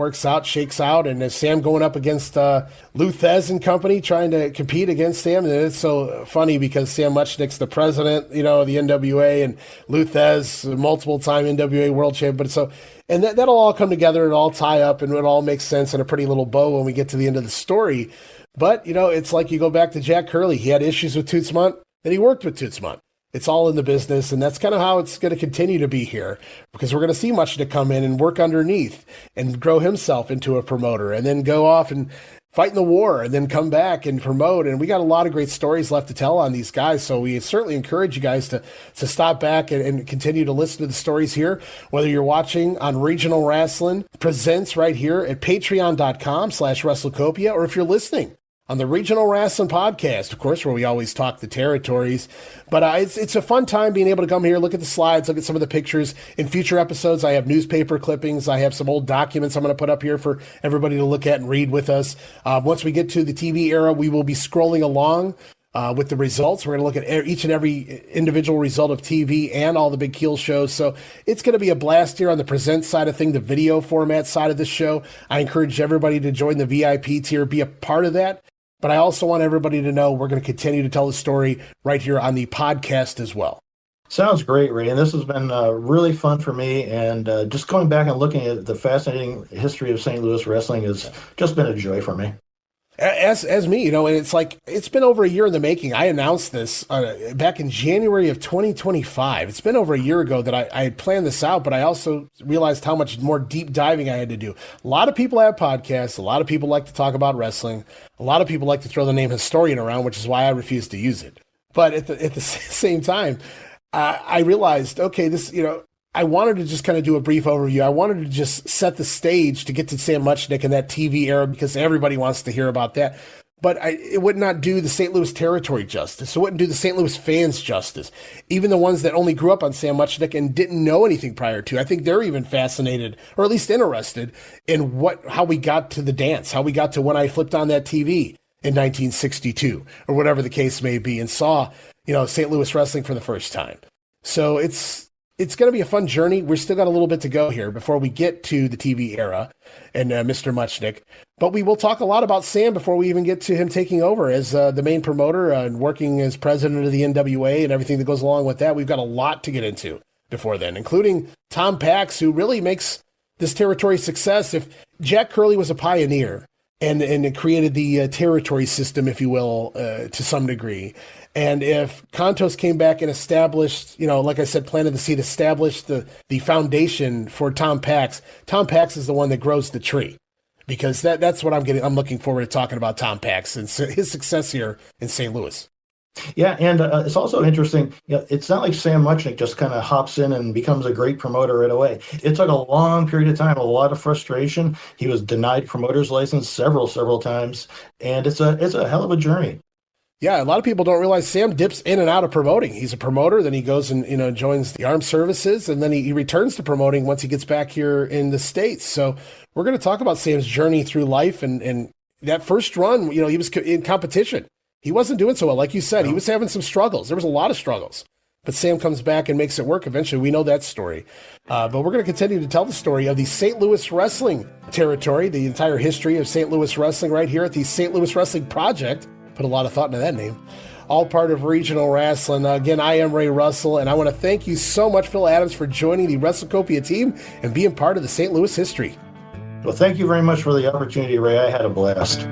shakes out. And Sam going up against Lou Thez and company trying to compete against Sam. And it's so funny because Sam Muchnick's the president, of the NWA, and Lou Thez, multiple-time NWA world champion. And that'll all come together and all tie up and it all makes sense in a pretty little bow when we get to the end of the story. But, it's like you go back to Jack Curley. He had issues with Toots Mondt, and he worked with Toots Mondt. It's all in the business, and that's kind of how it's going to continue to be here, because we're going to see Much to come in and work underneath and grow himself into a promoter and then go off and fight in the war and then come back and promote. And we got a lot of great stories left to tell on these guys. So we certainly encourage you guys to stop back and continue to listen to the stories here, whether you're watching on Regional Rasslin Presents right here at patreon.com/WrestleCopia, or if you're listening on the Regional Rasslin Podcast, of course, where we always talk the territories. But it's a fun time being able to come here, look at the slides, look at some of the pictures. In future episodes, I have newspaper clippings. I have some old documents I'm going to put up here for everybody to look at and read with us. Once we get to the TV era, we will be scrolling along with the results. We're going to look at each and every individual result of TV and all the big heel shows. So it's going to be a blast here on the present side of thing, the video format side of the show. I encourage everybody to join the VIP tier, be a part of that. But I also want everybody to know we're going to continue to tell the story right here on the podcast as well. Sounds great, Ray. And this has been really fun for me. And just going back and looking at the fascinating history of St. Louis wrestling has just been a joy for me. As me, and it's like, it's been over a year in the making. I announced this back in January of 2025. It's been over a year ago that I had planned this out, but I also realized how much more deep diving I had to do. A lot of people have podcasts. A lot of people like to talk about wrestling. A lot of people like to throw the name historian around, which is why I refuse to use it. But at the same time, I realized, okay, this, I wanted to just kind of do a brief overview. I wanted to just set the stage to get to Sam Muchnick and that TV era, because everybody wants to hear about that. But it would not do the St. Louis territory justice. It wouldn't do the St. Louis fans justice. Even the ones that only grew up on Sam Muchnick and didn't know anything prior to. I think they're even fascinated, or at least interested, in how we got to the dance, how we got to when I flipped on that TV in 1962, or whatever the case may be, and saw, St. Louis wrestling for the first time. So it's going to be a fun journey. We've still got a little bit to go here before we get to the TV era and Mr. Muchnick. But we will talk a lot about Sam before we even get to him taking over as the main promoter and working as president of the NWA and everything that goes along with that. We've got a lot to get into before then, including Tom Pax, who really makes this territory success. If Jack Curley was a pioneer and it created the territory system, if you will, to some degree, and if Contos came back and established, like I said, planted the seed, established the foundation for Tom Pax is the one that grows the tree, because that's what I'm looking forward to talking about Tom Pax and his success here in St. Louis. Yeah, and it's also interesting. It's not like Sam Muchnick just kind of hops in and becomes a great promoter right away. It took a long period of time, a lot of frustration. He was denied promoter's license several times, and it's a hell of a journey. Yeah, a lot of people don't realize Sam dips in and out of promoting. He's a promoter, then he goes and joins the armed services, and then he returns to promoting once he gets back here in the States. So we're going to talk about Sam's journey through life, and that first run, he was in competition. He wasn't doing so well. Like you said, He was having some struggles. There was a lot of struggles. But Sam comes back and makes it work eventually. We know that story. But we're going to continue to tell the story of the St. Louis wrestling territory, the entire history of St. Louis wrestling right here at the St. Louis Wrestling Project. Put a lot of thought into that name. All part of Regional Rasslin. Again, I am Ray Russell, and I want to thank you so much, Phil Adams, for joining the WrestleCopia team and being part of the St. Louis history. Well, thank you very much for the opportunity, Ray. I had a blast.